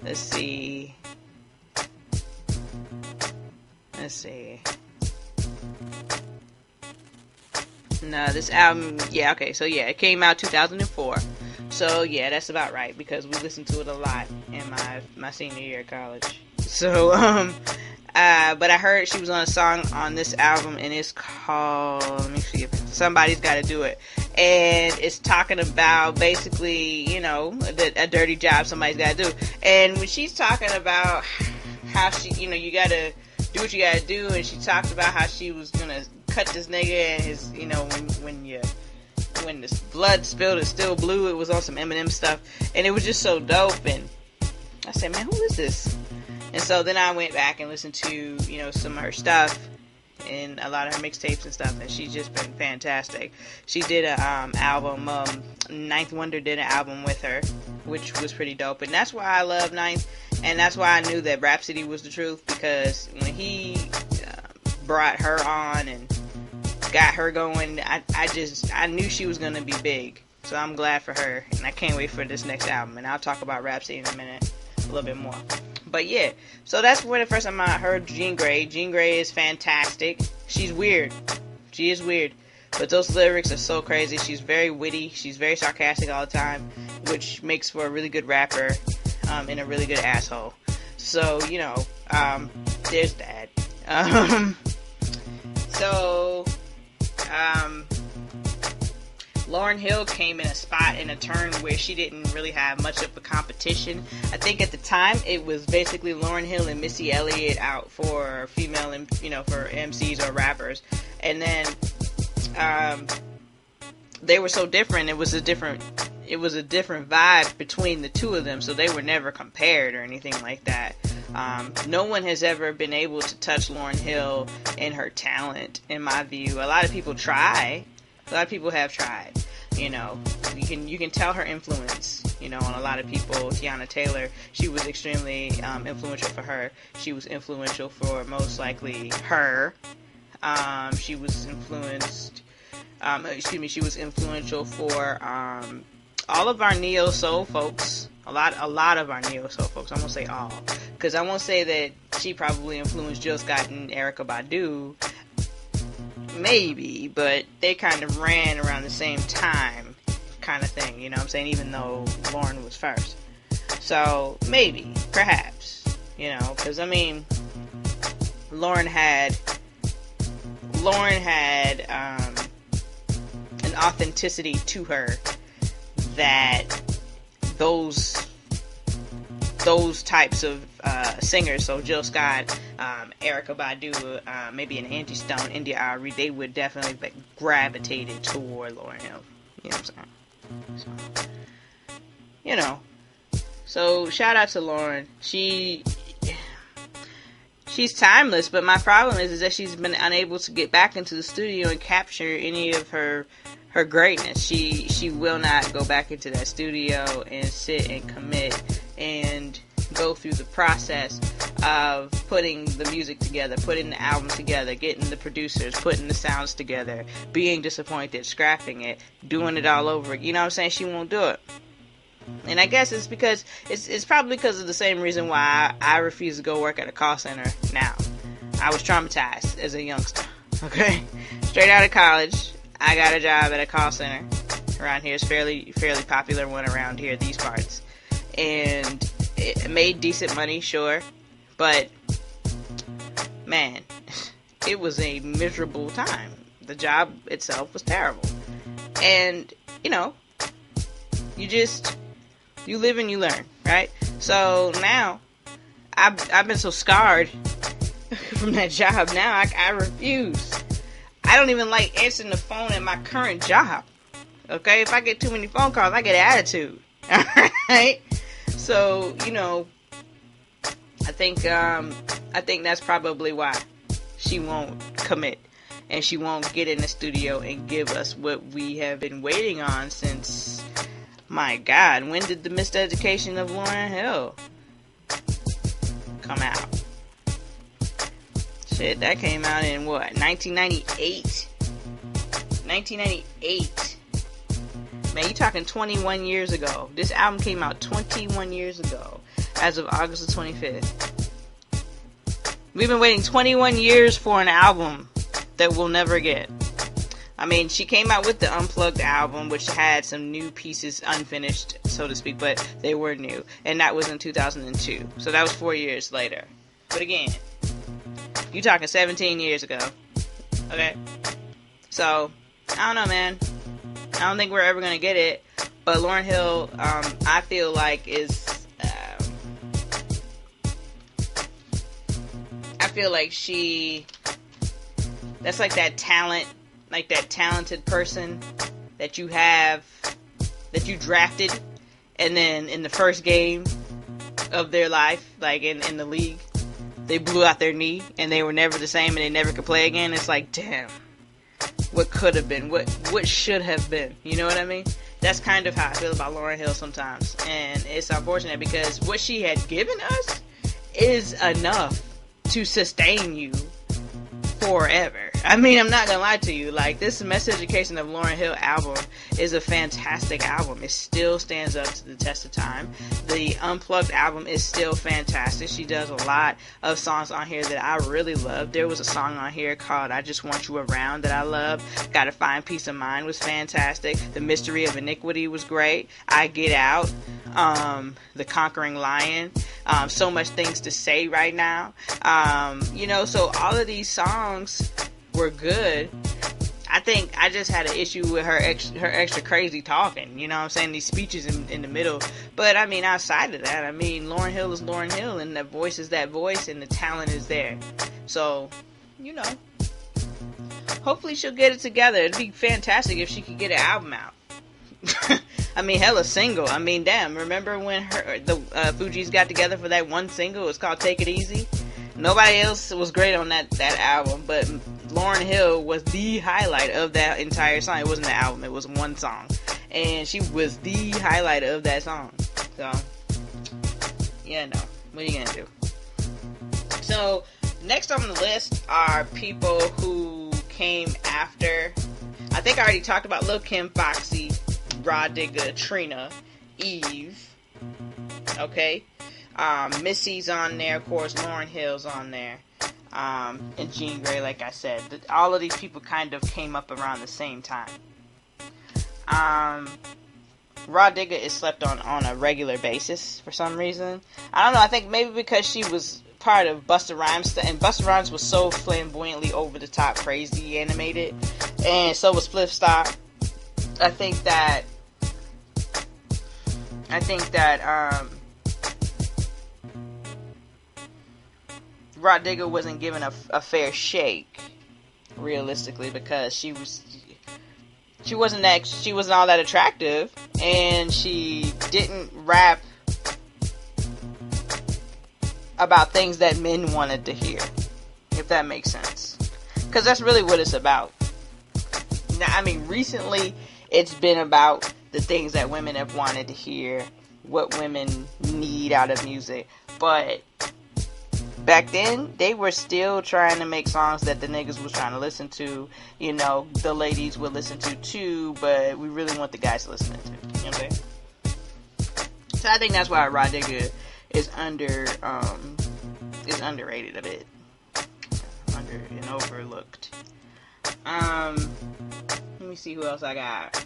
Let's see. No, this album, yeah, okay, so yeah, it came out 2004. So yeah, that's about right, because we listened to it a lot in my senior year of college. So, but I heard she was on a song on this album, and it's called, let me see, Somebody's Gotta Do It. And it's talking about basically, you know, a dirty job somebody's gotta do. And when she's talking about how she, you know, you gotta do what you gotta do, and she talked about how she was gonna cut this nigga and his, you know, when the blood spilled, it's still blue. It was on some Eminem stuff, and it was just so dope. And I said, man, who is this? And so then I went back and listened to, you know, some of her stuff and a lot of her mixtapes and stuff, and she's just been fantastic. She did a album, Ninth Wonder did an album with her, which was pretty dope, and that's why I love Ninth, and that's why I knew that Rapsody was the truth, because when he brought her on and got her going, I knew she was gonna be big. So I'm glad for her, and I can't wait for this next album, and I'll talk about Rapsody in a minute, a little bit more. But yeah, so that's where the first time I heard Jean Grae. Jean Grae is fantastic. She's weird. She is weird. But those lyrics are so crazy. She's very witty. She's very sarcastic all the time, which makes for a really good rapper and a really good asshole. So, you know, there's that. Lauryn Hill came in a spot, in a turn where she didn't really have much of a competition. I think at the time it was basically Lauryn Hill and Missy Elliot out for female, you know, for MCs or rappers. And then they were so different. It was a different vibe between the two of them, so they were never compared or anything like that. No one has ever been able to touch Lauryn Hill in her talent, in my view. A lot of people try. A lot of people have tried. You know, you can tell her influence, you know, on a lot of people. Tiana Taylor, she was extremely influential for her. She was influential for most likely her. She was influential for all of our neo soul folks. A lot of our neo soul folks. I won't say all, because I won't say that she probably influenced Jill Scott and Erykah Badu. Maybe, but they kind of ran around the same time, kind of thing, you know what I'm saying, even though Lauryn was first. So, maybe, perhaps, you know, because, I mean, Lauryn had an authenticity to her that those types of singers, so Jill Scott, Erykah Badu, maybe an Angie Stone, India Ari, they would definitely gravitated toward Lauryn Hill. You know what I'm saying? So, you know. So shout out to Lauryn. She's timeless, but my problem is that she's been unable to get back into the studio and capture any of her greatness. She will not go back into that studio and sit and commit and go through the process of putting the music together, putting the album together, getting the producers, putting the sounds together, being disappointed, scrapping it, doing it all over. You know what I'm saying? She won't do it. And I guess it's because it's probably because of the same reason why I refuse to go work at a call center now. I was traumatized as a youngster. Okay? Straight out of college, I got a job at a call center around here. It's fairly popular one around here, these parts. And it made decent money, sure, but man, it was a miserable time. The job itself was terrible. And, you know, you live and you learn, right? So now I've been so scarred from that job now. I refuse. I don't even like answering the phone at my current job. Okay, if I get too many phone calls, I get an attitude. Alright? So, I think that's probably why she won't commit. And she won't get in the studio and give us what we have been waiting on since, my God, when did the Miseducation of Lauryn Hill come out? Shit, that came out in what? 1998? 1998. Man, you talking 21 years ago. This album came out 21 years ago, as of August the 25th. We've been waiting 21 years for an album that we'll never get. I mean, she came out with the Unplugged album, which had some new pieces unfinished, so to speak, but they were new. And that was in 2002. So that was 4 years later. But again, you talking 17 years ago. Okay? So, I don't know, man. I don't think we're ever going to get it. But Lauryn Hill, I feel like I feel like that's like that talent, like that talented person that you have, that you drafted, and then in the first game of their life, like in the league, they blew out their knee, and they were never the same, and they never could play again. It's like, damn, what could have been, what should have been, you know what I mean? That's kind of how I feel about Lauryn Hill sometimes, and it's unfortunate because what she had given us is enough to sustain you forever. I mean, I'm not gonna lie to you, like, this Miseducation of Lauryn Hill album is a fantastic album. It still stands up to the test of time. The Unplugged album is still fantastic. She does a lot of songs on here that I really love. There was a song on here called I Just Want You Around that I love. Gotta Find Peace of Mind was fantastic. The Mystery of Iniquity was great. I Get Out, The Conquering Lion, So Much Things to Say Right Now. So all of these songs were good. I think I just had an issue with her extra crazy talking, you know what I'm saying, these speeches in the middle. But I mean, outside of that, I mean, Lauryn Hill is Lauryn Hill, and that voice is that voice, and the talent is there. So, hopefully she'll get it together. It'd be fantastic if she could get an album out. I mean, hell, a single. I mean, damn, remember when the Fugees got together for that one single? It was called Take It Easy. Nobody else was great on that album, but Lauryn Hill was the highlight of that entire song. It wasn't the album, it was one song. And she was the highlight of that song. So, yeah, no. What are you gonna do? So, next on the list are people who came after. I think I already talked about Lil' Kim, Foxy, Digga, Trina, Eve. Okay? Missy's on there, of course, Lauryn Hill's on there, and Jean Grae, like I said. All of these people kind of came up around the same time. Digga is slept on a regular basis for some reason. I don't know, I think maybe because she was part of Busta Rhymes, and Busta Rhymes was so flamboyantly over the top, crazy, animated, and so was Flip Star. I think that Digga wasn't given a fair shake, realistically, because she wasn't all that attractive, and she didn't rap about things that men wanted to hear, if that makes sense, because that's really what it's about. Now, I mean, recently it's been about the things that women have wanted to hear, what women need out of music, but back then, they were still trying to make songs that the niggas was trying to listen to. The ladies would listen to too, but we really want the guys to listen to. You know what I'm saying? So I think that's why Digga is underrated a bit. Under and overlooked. Let me see who else I got.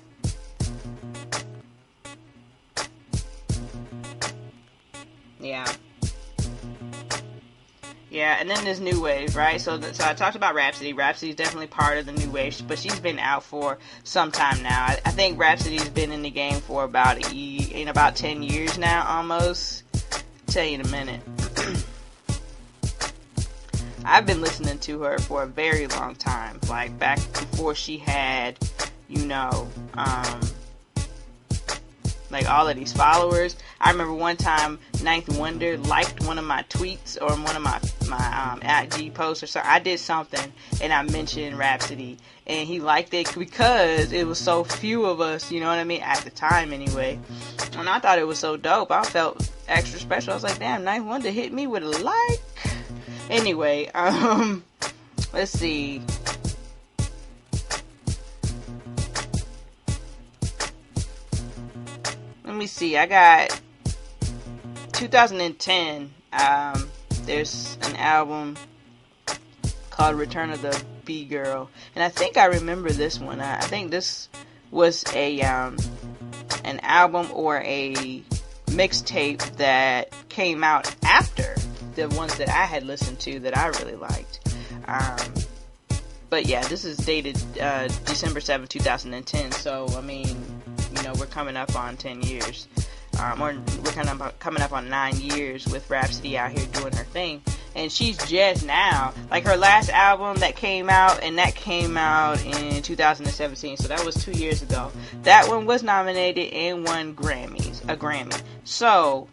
Yeah, and then there's New Wave, right? So I talked about Rapsody. Rapsody's definitely part of the New Wave, but she's been out for some time now. I think Rapsody's been in the game for about 10 years now, almost. I'll tell you in a minute. I've been listening to her for a very long time, like back before she had, you know, like all of these followers. I remember one time Ninth Wonder liked one of my tweets or one of my IG posts or something. I did something and I mentioned Rapsody and he liked it because it was so few of us, you know what I mean, at the time anyway. And I thought it was so dope. I felt extra special. I was like, damn, Ninth Wonder hit me with a like. Anyway, let's see. Let me see. I got 2010. There's an album called Return of the B Girl, and I think I remember this one. I think this was a an album or a mixtape that came out after the ones that I had listened to that I really liked. But yeah, this is dated December 7th, 2010. So I mean, you know, we're coming up on 10 years. Or we're coming up on 9 years with Rapsody out here doing her thing. And she's just now, like her last album that came out, and that came out in 2017. So that was 2 years ago. That one was nominated and won a Grammy. So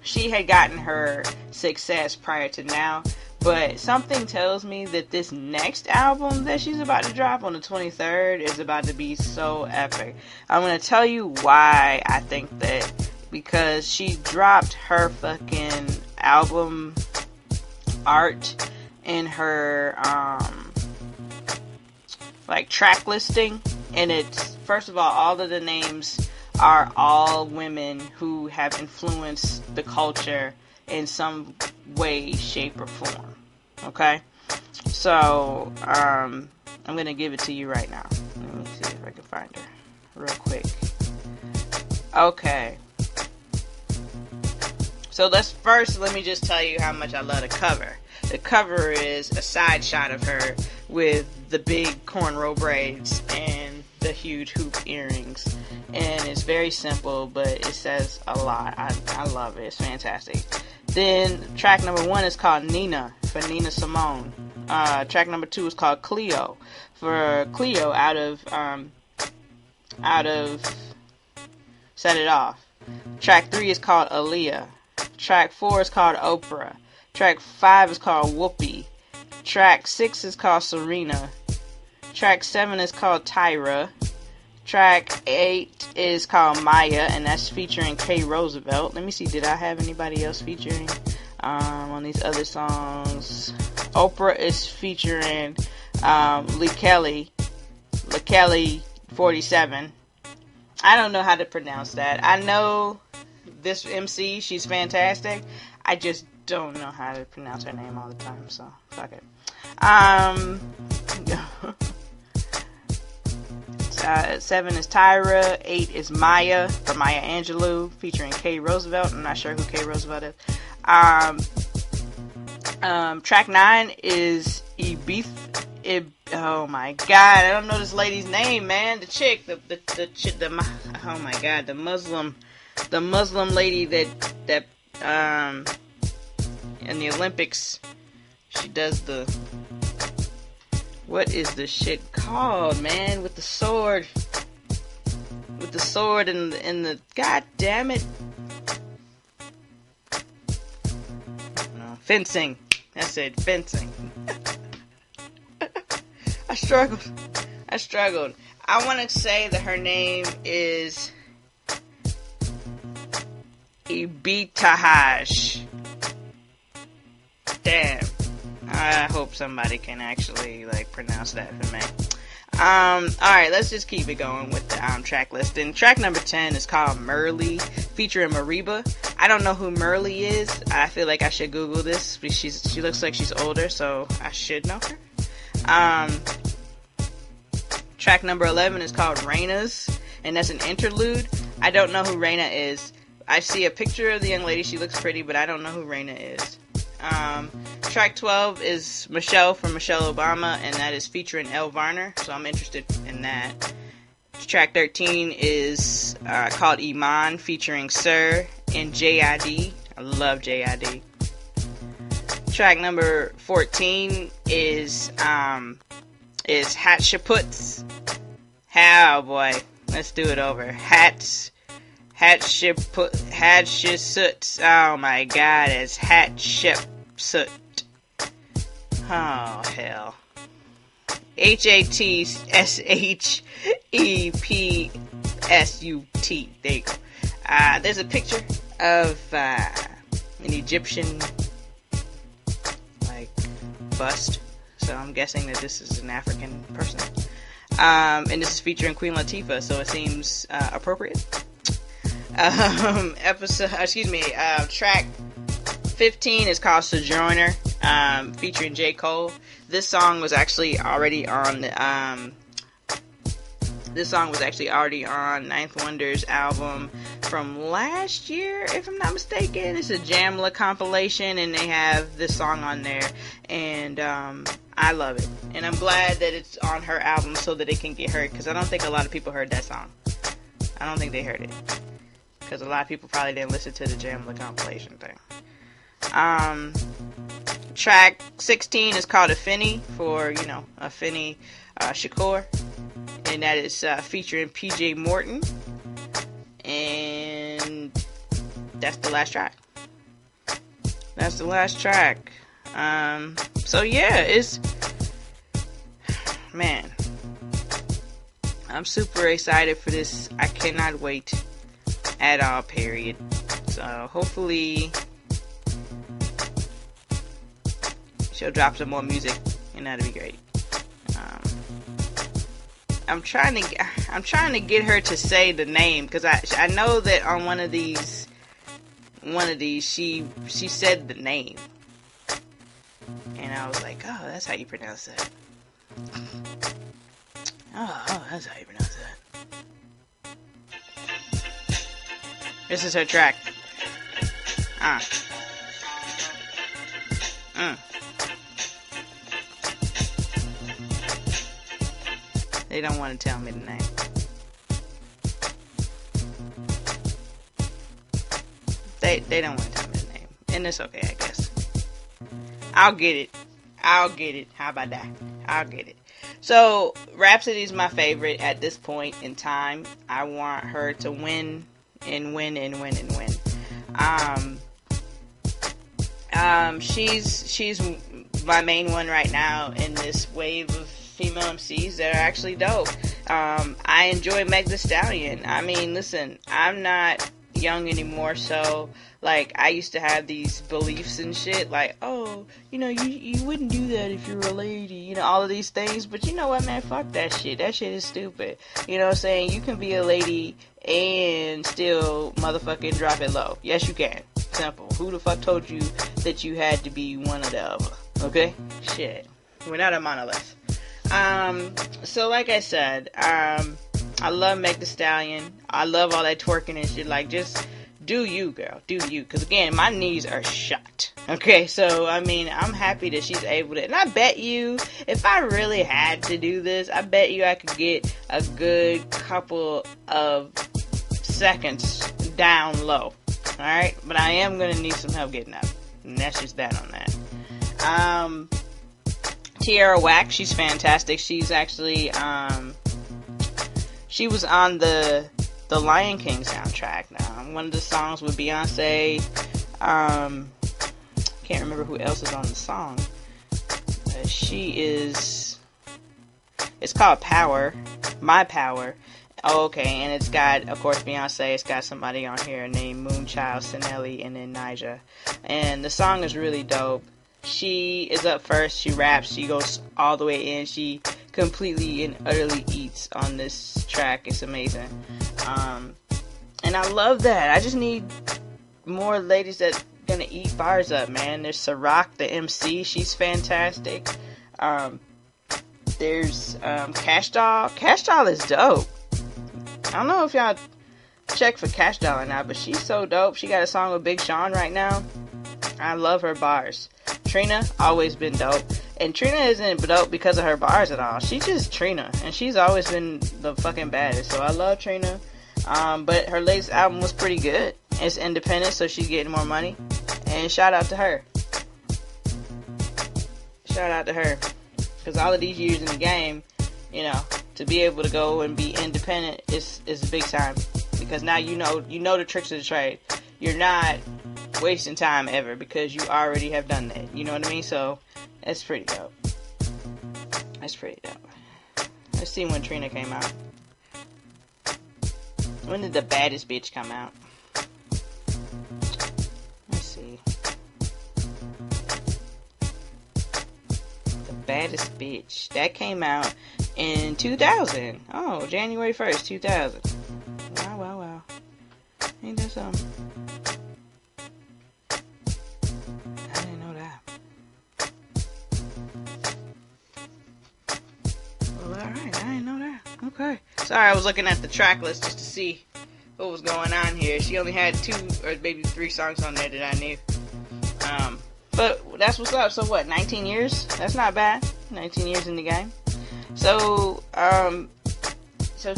she had gotten her success prior to now. But something tells me that this next album that she's about to drop on the 23rd is about to be so epic. I'm going to tell you why I think that. Because she dropped her fucking album art in her like track listing. And it's, first of all of the names are all women who have influenced the culture in some way, shape, or form. Okay? So, I'm going to give it to you right now. Let me see if I can find her real quick. Okay. So let me just tell you how much I love the cover. The cover is a side shot of her with the big cornrow braids and the huge hoop earrings. And it's very simple, but it says a lot. I love it. It's fantastic. Then track number 1 is called Nina, for Nina Simone. Track number 2 is called Cleo, for Cleo out of Set It Off. Track 3 is called Aaliyah. Track 4 is called Oprah. Track 5 is called Whoopi. Track 6 is called Serena. Track 7 is called Tyra. Track 8 is called Maya, and that's featuring K. Roosevelt. Let me see, did I have anybody else featuring on these other songs? Oprah is featuring Lekele 47. I don't know how to pronounce that. I know this MC, she's fantastic. I just don't know how to pronounce her name all the time, so fuck it. 7 is Tyra. 8 is Maya, for Maya Angelou, featuring K. Roosevelt. I'm not sure who K. Roosevelt is. Track 9 is Ibiza. Oh my god, I don't know this lady's name, man. The chick, oh my god, the Muslim lady that in the Olympics, she does the, what is the shit called, man, with the sword and the, god damn it, no, fencing. That's it, fencing. I struggled. I want to say that her name is Ibtihaj. Damn. I hope somebody can actually pronounce that for me. Alright, let's just keep it going with the track list. And track number 10 is called Merly, featuring Mariba. I don't know who Merly is. I feel like I should Google this. She looks like she's older, so I should know her. Track number 11 is called Raina's, and that's an interlude. I don't know who Raina is. I see a picture of the young lady. She looks pretty, but I don't know who Raina is. Track 12 is Michelle from Michelle Obama, and that is featuring Elle Varner, so I'm interested in that. Track 13 is called Iman, featuring Sir and JID. I love JID. Track number 14 is Hatsheput's. Oh boy, let's do it over. Hatshepsut. Oh my god, it's Hatshepsut. Oh hell. Hatshepsut. There you go. There's a picture of an Egyptian bust, so I'm guessing that this is an African person. And this is featuring Queen Latifah, so it seems appropriate. Track 15 is called Sojourner, featuring J. Cole. This song was actually already on Ninth Wonder's album from last year, if I'm not mistaken. It's a Jamla compilation, and they have this song on there, and I love it. And I'm glad that it's on her album so that it can get heard, because I don't think a lot of people heard that song. I don't think they heard it, because a lot of people probably didn't listen to the Jamla compilation thing. Track 16 is called Afeni, for, Afeni Shakur. And that is featuring PJ Morton. And that's the last track. So yeah, man, I'm super excited for this. I cannot wait at all, period. So hopefully she'll drop some more music, and that'll be great. I'm trying to get her to say the name, because I know that on one of these she said the name, and I was like, oh, that's how you pronounce that. Oh, that's how you pronounce that. This is her track. They don't want to tell me the name. They don't want to tell me the name. And it's okay, I guess. I'll get it. How about that? I'll get it. So, Rapsody is my favorite at this point in time. I want her to win and win and win and win. She's my main one right now in this wave of female MCs that are actually dope. I enjoy Meg Thee Stallion. I mean, listen, I'm not young anymore, so I used to have these beliefs and shit, oh, you wouldn't do that if you were a lady, all of these things. But you know what, man, fuck that shit. That shit is stupid. You know what I'm saying? You can be a lady and still motherfucking drop it low. Yes, you can. Simple. Who the fuck told you that you had to be one or the other? Okay? Shit. We're not a monolith. So like I said, I love Meg Thee Stallion. I love all that twerking and shit. Just do you, girl. Do you. Because again, my knees are shot. Okay, so I mean, I'm happy that she's able to. And I bet you, if I really had to do this, I bet you I could get a good couple of seconds down low. Alright? But I am going to need some help getting up. And that's just that on that. Tierra Whack, she's fantastic. She's actually, she was on the Lion King soundtrack now. One of the songs with Beyonce. Can't remember who else is on the song. It's called Power. My Power. Oh, okay, and it's got, of course, Beyonce. It's got somebody on here named Moonchild, Sinelli, and then Nyjah. And the song is really dope. She is up first, she raps, she goes all the way in, she completely and utterly eats on this track. It's amazing. And I love that. I just need more ladies that gonna eat bars up, man. There's Ciroc, the MC, she's fantastic. There's Cash Doll. Cash Doll is dope. I don't know if y'all check for Cash Doll or not, but she's so dope. She got a song with Big Sean right now. I love her bars. Trina, always been dope. And Trina isn't dope because of her bars at all. She's just Trina. And she's always been the fucking baddest. So I love Trina. But her latest album was pretty good. It's independent, so she's getting more money. And shout out to her. Shout out to her. Because all of these years in the game, you know, to be able to go and be independent is a big time. Because now you know the tricks of the trade. You're not wasting time ever because you already have done that. You know what I mean? So that's pretty dope. That's pretty dope. Let's see when Trina came out. When did The Baddest Bitch come out? Let's see. The Baddest Bitch. That came out in 2000. Oh, January 1st, 2000. Wow, wow, wow. Ain't that something? I didn't know that. Well, alright, I didn't know that. Okay. Sorry, I was looking at the track list just to see what was going on here. She only had 2 or maybe 3 songs on there that I knew. But that's what's up. So what, 19 years? That's not bad. 19 years in the game. So,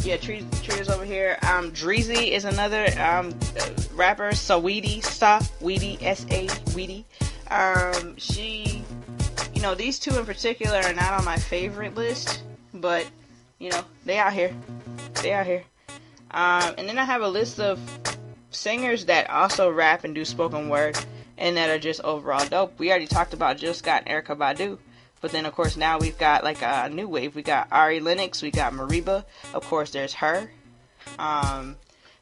yeah, Trina's over here. Dreezy is another rapper. Saweetie, S-A-Weetie. She, you know, these 2 in particular are not on my favorite list, but, you know, they out here. They out here. And then I have a list of singers that also rap and do spoken word, and that are just overall dope. We already talked about Jill Scott and Erykah Badu. But then, of course, now we've got, like, a new wave. We got Ari Lennox. We got Mariba. Of course, there's her.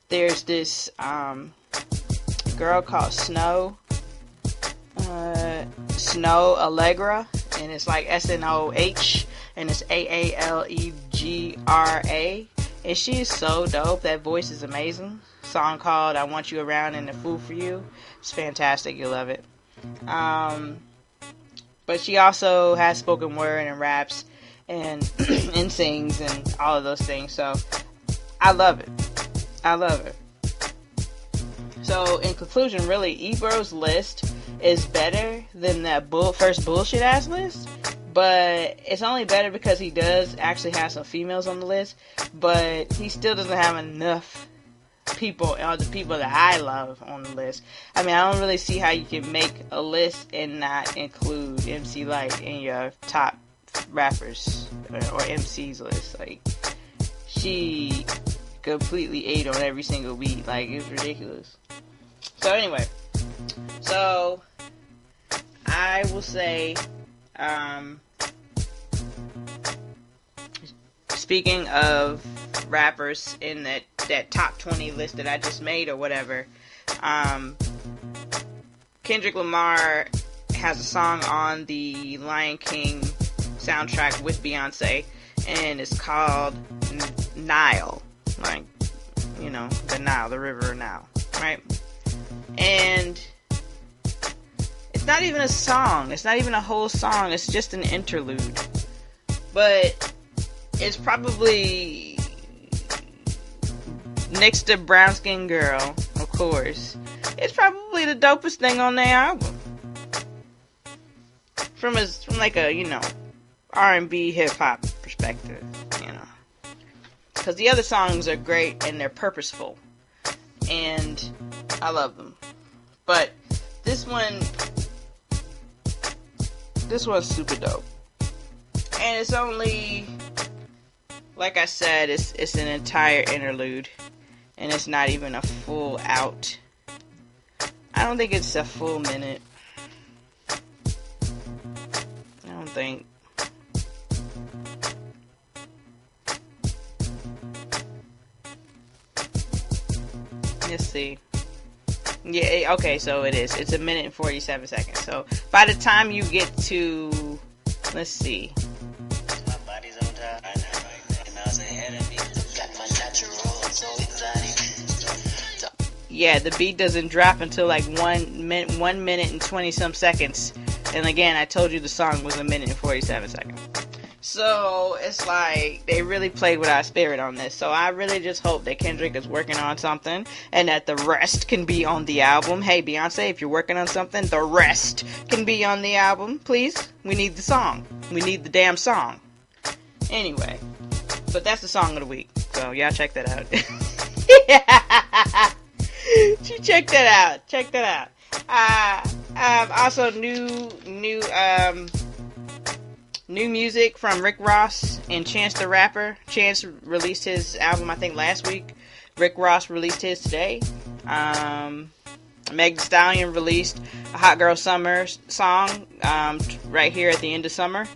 There's this girl called Snow Allegra. And it's like S-N-O-H. And it's A-A-L-E-G-R-A. And she is so dope. That voice is amazing. Song called I Want You Around and A Fool For You. It's fantastic. You'll love it. But she also has spoken word and raps and and sings and all of those things. So I love it. I love it. So in conclusion, really, Ebro's list is better than that first bullshit ass list. But it's only better because he does actually have some females on the list. But he still doesn't have enough people, or the people that I love on the list. I mean, I don't really see how you can make a list and not include MC Lyte in your top rappers or MCs list. Like, she completely ate on every single beat. Like, it's ridiculous. So anyway, so I will say, speaking of rappers in that top 20 list that I just made or whatever, Kendrick Lamar has a song on the Lion King soundtrack with Beyonce, and it's called Nile, like, you know, the Nile, the river Nile, right? And it's not even a song, it's not even a whole song, it's just an interlude, but it's probably, next to Brown Skin Girl, of course, it's probably the dopest thing on their album. From like a, you know, R&B hip hop perspective, you know. Because the other songs are great and they're purposeful. And I love them. But this one's super dope. And it's only, like I said, it's an entire interlude. And it's not even a full out. I don't think it's a full minute. I don't think. Let's see. Yeah, okay, so it is. It's 1 minute and 47 seconds. So by the time you get to, let's see. My body's on top. Yeah, the beat doesn't drop until like 1 minute and 20 some seconds. And again, I told you the song was 1 minute and 47 seconds. So it's like they really played with our spirit on this. So I really just hope that Kendrick is working on something and that the rest can be on the album. Hey, Beyonce, if you're working on something, the rest can be on the album, please. We need the song. We need the damn song. Anyway, but that's the song of the week. So y'all check that out. Check that out. Check that out. Also new New music from Rick Ross and Chance the Rapper. Chance released his album, I think, last week. Rick Ross released his today. Meg Thee Stallion released a Hot Girl Summer song right here at the end of summer.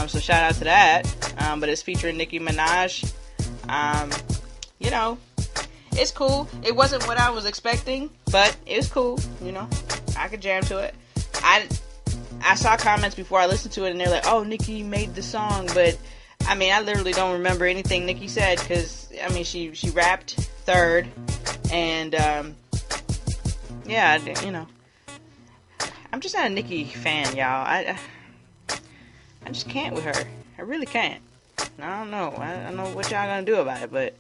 So shout out to that. But it's featuring Nicki Minaj. You know, it's cool. It wasn't what I was expecting, but it was cool. You know, I could jam to it. I saw comments before I listened to it, and they're like, "Oh, Nicki made the song," but I mean, I literally don't remember anything Nicki said because I mean, she rapped third, and yeah, you know, I'm just not a Nicki fan, y'all. I just can't with her. I really can't. I don't know. I don't know what y'all gonna do about it, but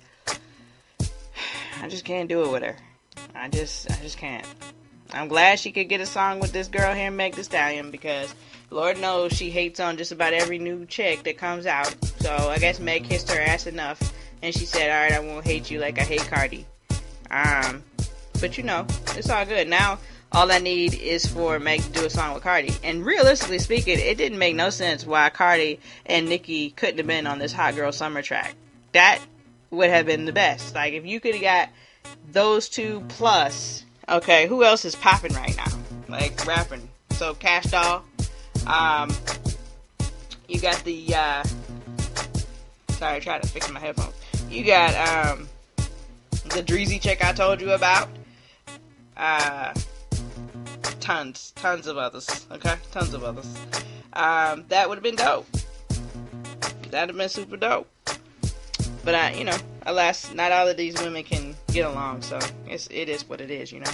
I just can't do it with her. I just can't. I'm glad she could get a song with this girl here, Meg Thee Stallion, because Lord knows she hates on just about every new chick that comes out. So I guess Meg kissed her ass enough, and she said, "All right, I won't hate you like I hate Cardi." But you know, it's all good. Now all I need is for Meg to do a song with Cardi. And realistically speaking, it didn't make no sense why Cardi and Nicki couldn't have been on this Hot Girl Summer track. That would have been the best. Like, if you could have got those two plus, okay, who else is popping right now? Like, rapping. So, Cash Doll. You got the, sorry, I tried to fix my headphones. You got, the Dreezy chick I told you about. Tons of others, okay? Tons of others. That would have been dope. That would have been super dope. But, you know, alas, not all of these women can get along, so it is what it is, you know?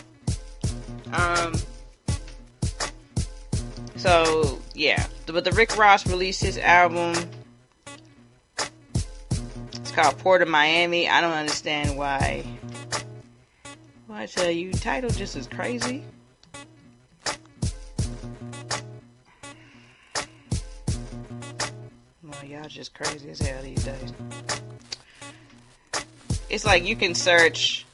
So, yeah. But the Rick Ross released his album. It's called Port of Miami. I don't understand why. Well, I tell you, title just is crazy. Well, y'all just crazy as hell these days. It's like you can search.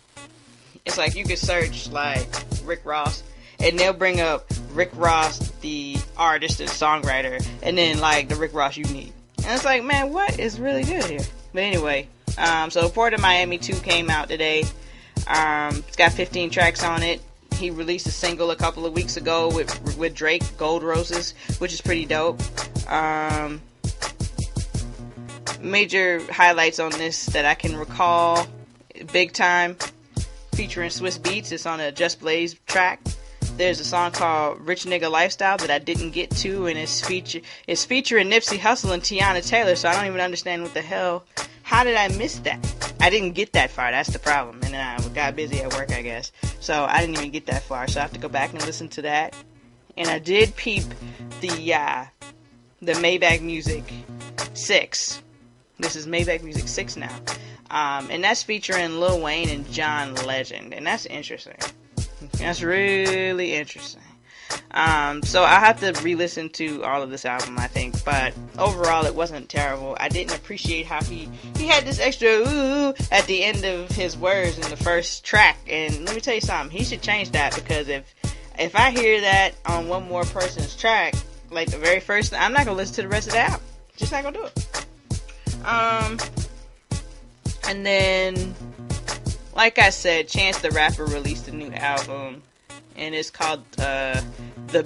It's like you could search like Rick Ross, and they'll bring up Rick Ross, the artist and songwriter, and then like the Rick Ross you need. And it's like, man, what is really good here? But anyway, so Port of Miami 2 came out today. It's got 15 tracks on it. He released a single a couple of weeks ago with Drake, Gold Roses, which is pretty dope. Major highlights on this that I can recall, Big Time, featuring Swiss Beats. It's on a Just Blaze track. There's a song called Rich Nigga Lifestyle that I didn't get to, and it's featuring Nipsey Hussle and Tiana Taylor, so I don't even understand what the hell. How did I miss that? I didn't get that far, that's the problem. And then I got busy at work, I guess. So I didn't even get that far, so I have to go back and listen to that. And I did peep the Maybach Music 6. This is Maybach Music 6 now. And that's featuring Lil Wayne and John Legend. And that's interesting. That's really interesting. So I have to re-listen to all of this album, I think. But overall, it wasn't terrible. I didn't appreciate how he had this extra ooh at the end of his words in the first track. And let me tell you something. He should change that, because if I hear that on one more person's track, like the very first, I'm not going to listen to the rest of the album. Just not going to do it. And then, like I said, Chance the Rapper released a new album, and it's called The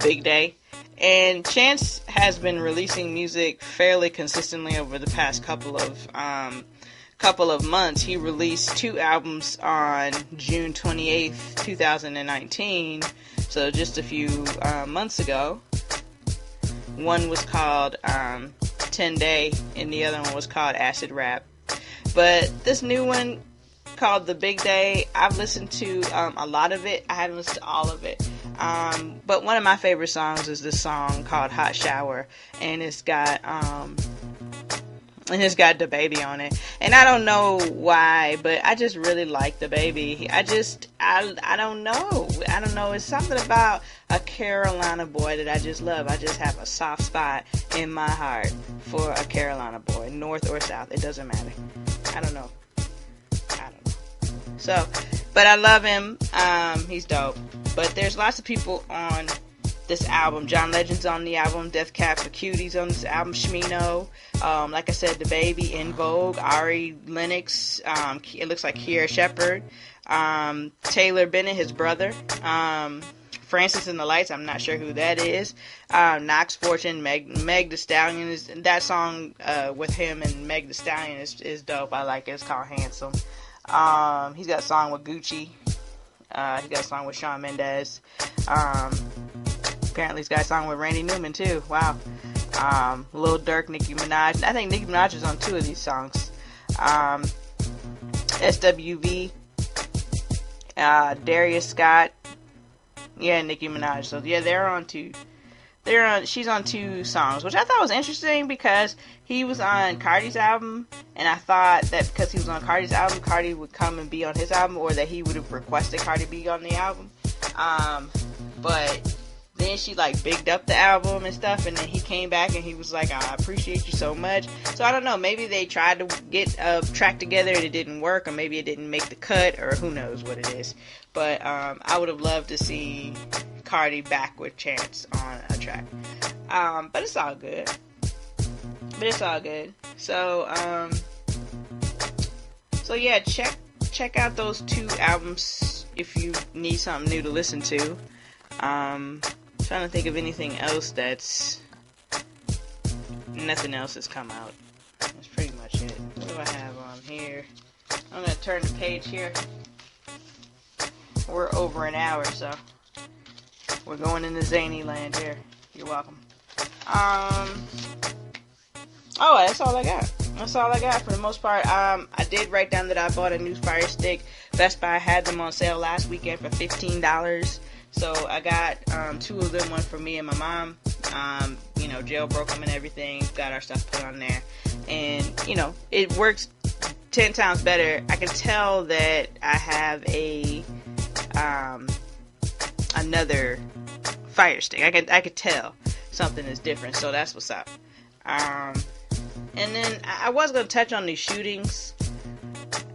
Big Day. And Chance has been releasing music fairly consistently over the past couple of months. He released 2 albums on June 28th, 2019, so just a few months ago. One was called 10 Day, and the other one was called Acid Rap. But this new one called The Big Day, I've listened to a lot of it. I haven't listened to all of it. But one of my favorite songs is this song called Hot Shower, and it's got the baby on it. And I don't know why, but I just really like the baby. I don't know. I don't know. It's something about a Carolina boy that I just love. I just have a soft spot in my heart for a Carolina boy, north or south. It doesn't matter. I don't know. So, but I love him. He's dope. But there's lots of people on this album. John Legend's on the album. Death Cab for Cuties on this album. Shmino. Like I said, the baby, In Vogue, Ari Lennox. It looks like Kiera Shepherd. Taylor Bennett, his brother. Francis and the Lights, I'm not sure who that is. Knox Fortune, Meg Thee Stallion. That song with him and Meg Thee Stallion is dope. I like it. It's called Handsome. He's got a song with Gucci. He got a song with Shawn Mendes. Apparently he's got a song with Randy Newman too. Wow. Lil Durk, Nicki Minaj. I think Nicki Minaj is on 2 of these songs. SWV. Darius Scott. Yeah, Nicki Minaj. So yeah, she's on 2 songs, which I thought was interesting because he was on Cardi's album, and I thought that because he was on Cardi's album, Cardi would come and be on his album, or that he would have requested Cardi be on the album. But then she like bigged up the album and stuff, and then he came back and he was like, I appreciate you so much. So I don't know, maybe they tried to get a track together and it didn't work, or maybe it didn't make the cut, or who knows what it is. But I would have loved to see Cardi back with Chance on a track. But it's all good. So yeah, check out those 2 albums if you need something new to listen to. Trying to think of anything else nothing else has come out. That's pretty much it. What do I have on here? I'm gonna turn the page here. We're over an hour, so we're going into zany land here. You're welcome. That's all I got. That's all I got for the most part. I did write down that I bought a new Fire Stick. Best Buy had them on sale last weekend for $15. So I got 2 of them, one for me and my mom. Jailbroke them and everything. Got our stuff put on there. And, it works 10 times better. I can tell that I have another Fire Stick. I could tell something is different. So that's what's up. And then I was going to touch on these shootings.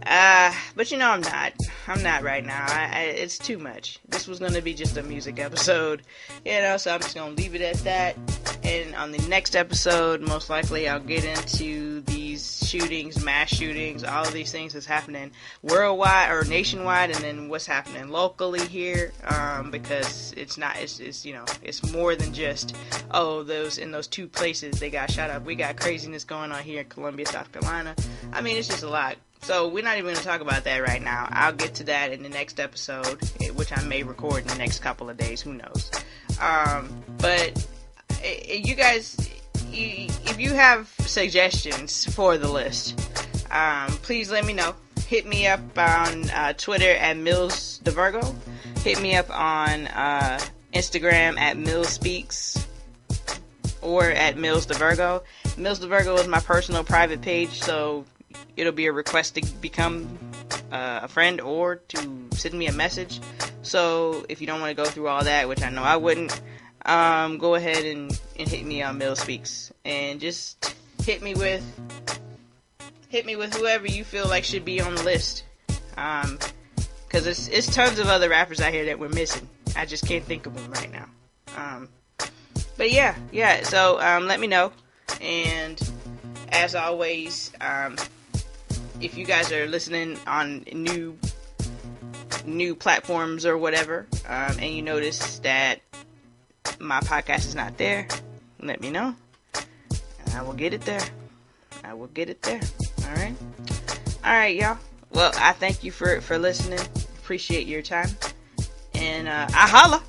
But I'm not. I'm not right now. It's too much. This was going to be just a music episode, so I'm just going to leave it at that. And on the next episode, most likely I'll get into these shootings, mass shootings, all of these things that's happening worldwide or nationwide, and then what's happening locally here, because it's more than just, those 2 places they got shot up. We got craziness going on here in Columbia, South Carolina. I mean, it's just a lot. So we're not even going to talk about that right now. I'll get to that in the next episode, which I may record in the next couple of days. Who knows? But you guys, if you have suggestions for the list, please let me know. Hit me up on Twitter at MillsTheVirgo. Hit me up on Instagram at MillsSpeaks or at MillsTheVirgo. MillsTheVirgo is my personal private page, so it'll be a request to become a friend or to send me a message. So if you don't want to go through all that, which I know I wouldn't, go ahead and hit me on Mill Speaks, and just hit me with whoever you feel like should be on the list. Cause it's tons of other rappers out here that we're missing. I just can't think of them right now. But yeah. So let me know, and as always, if you guys are listening on new platforms or whatever, and you notice that my podcast is not there, let me know. I will get it there. All right, y'all. Well, I thank you for listening. Appreciate your time, and I holla.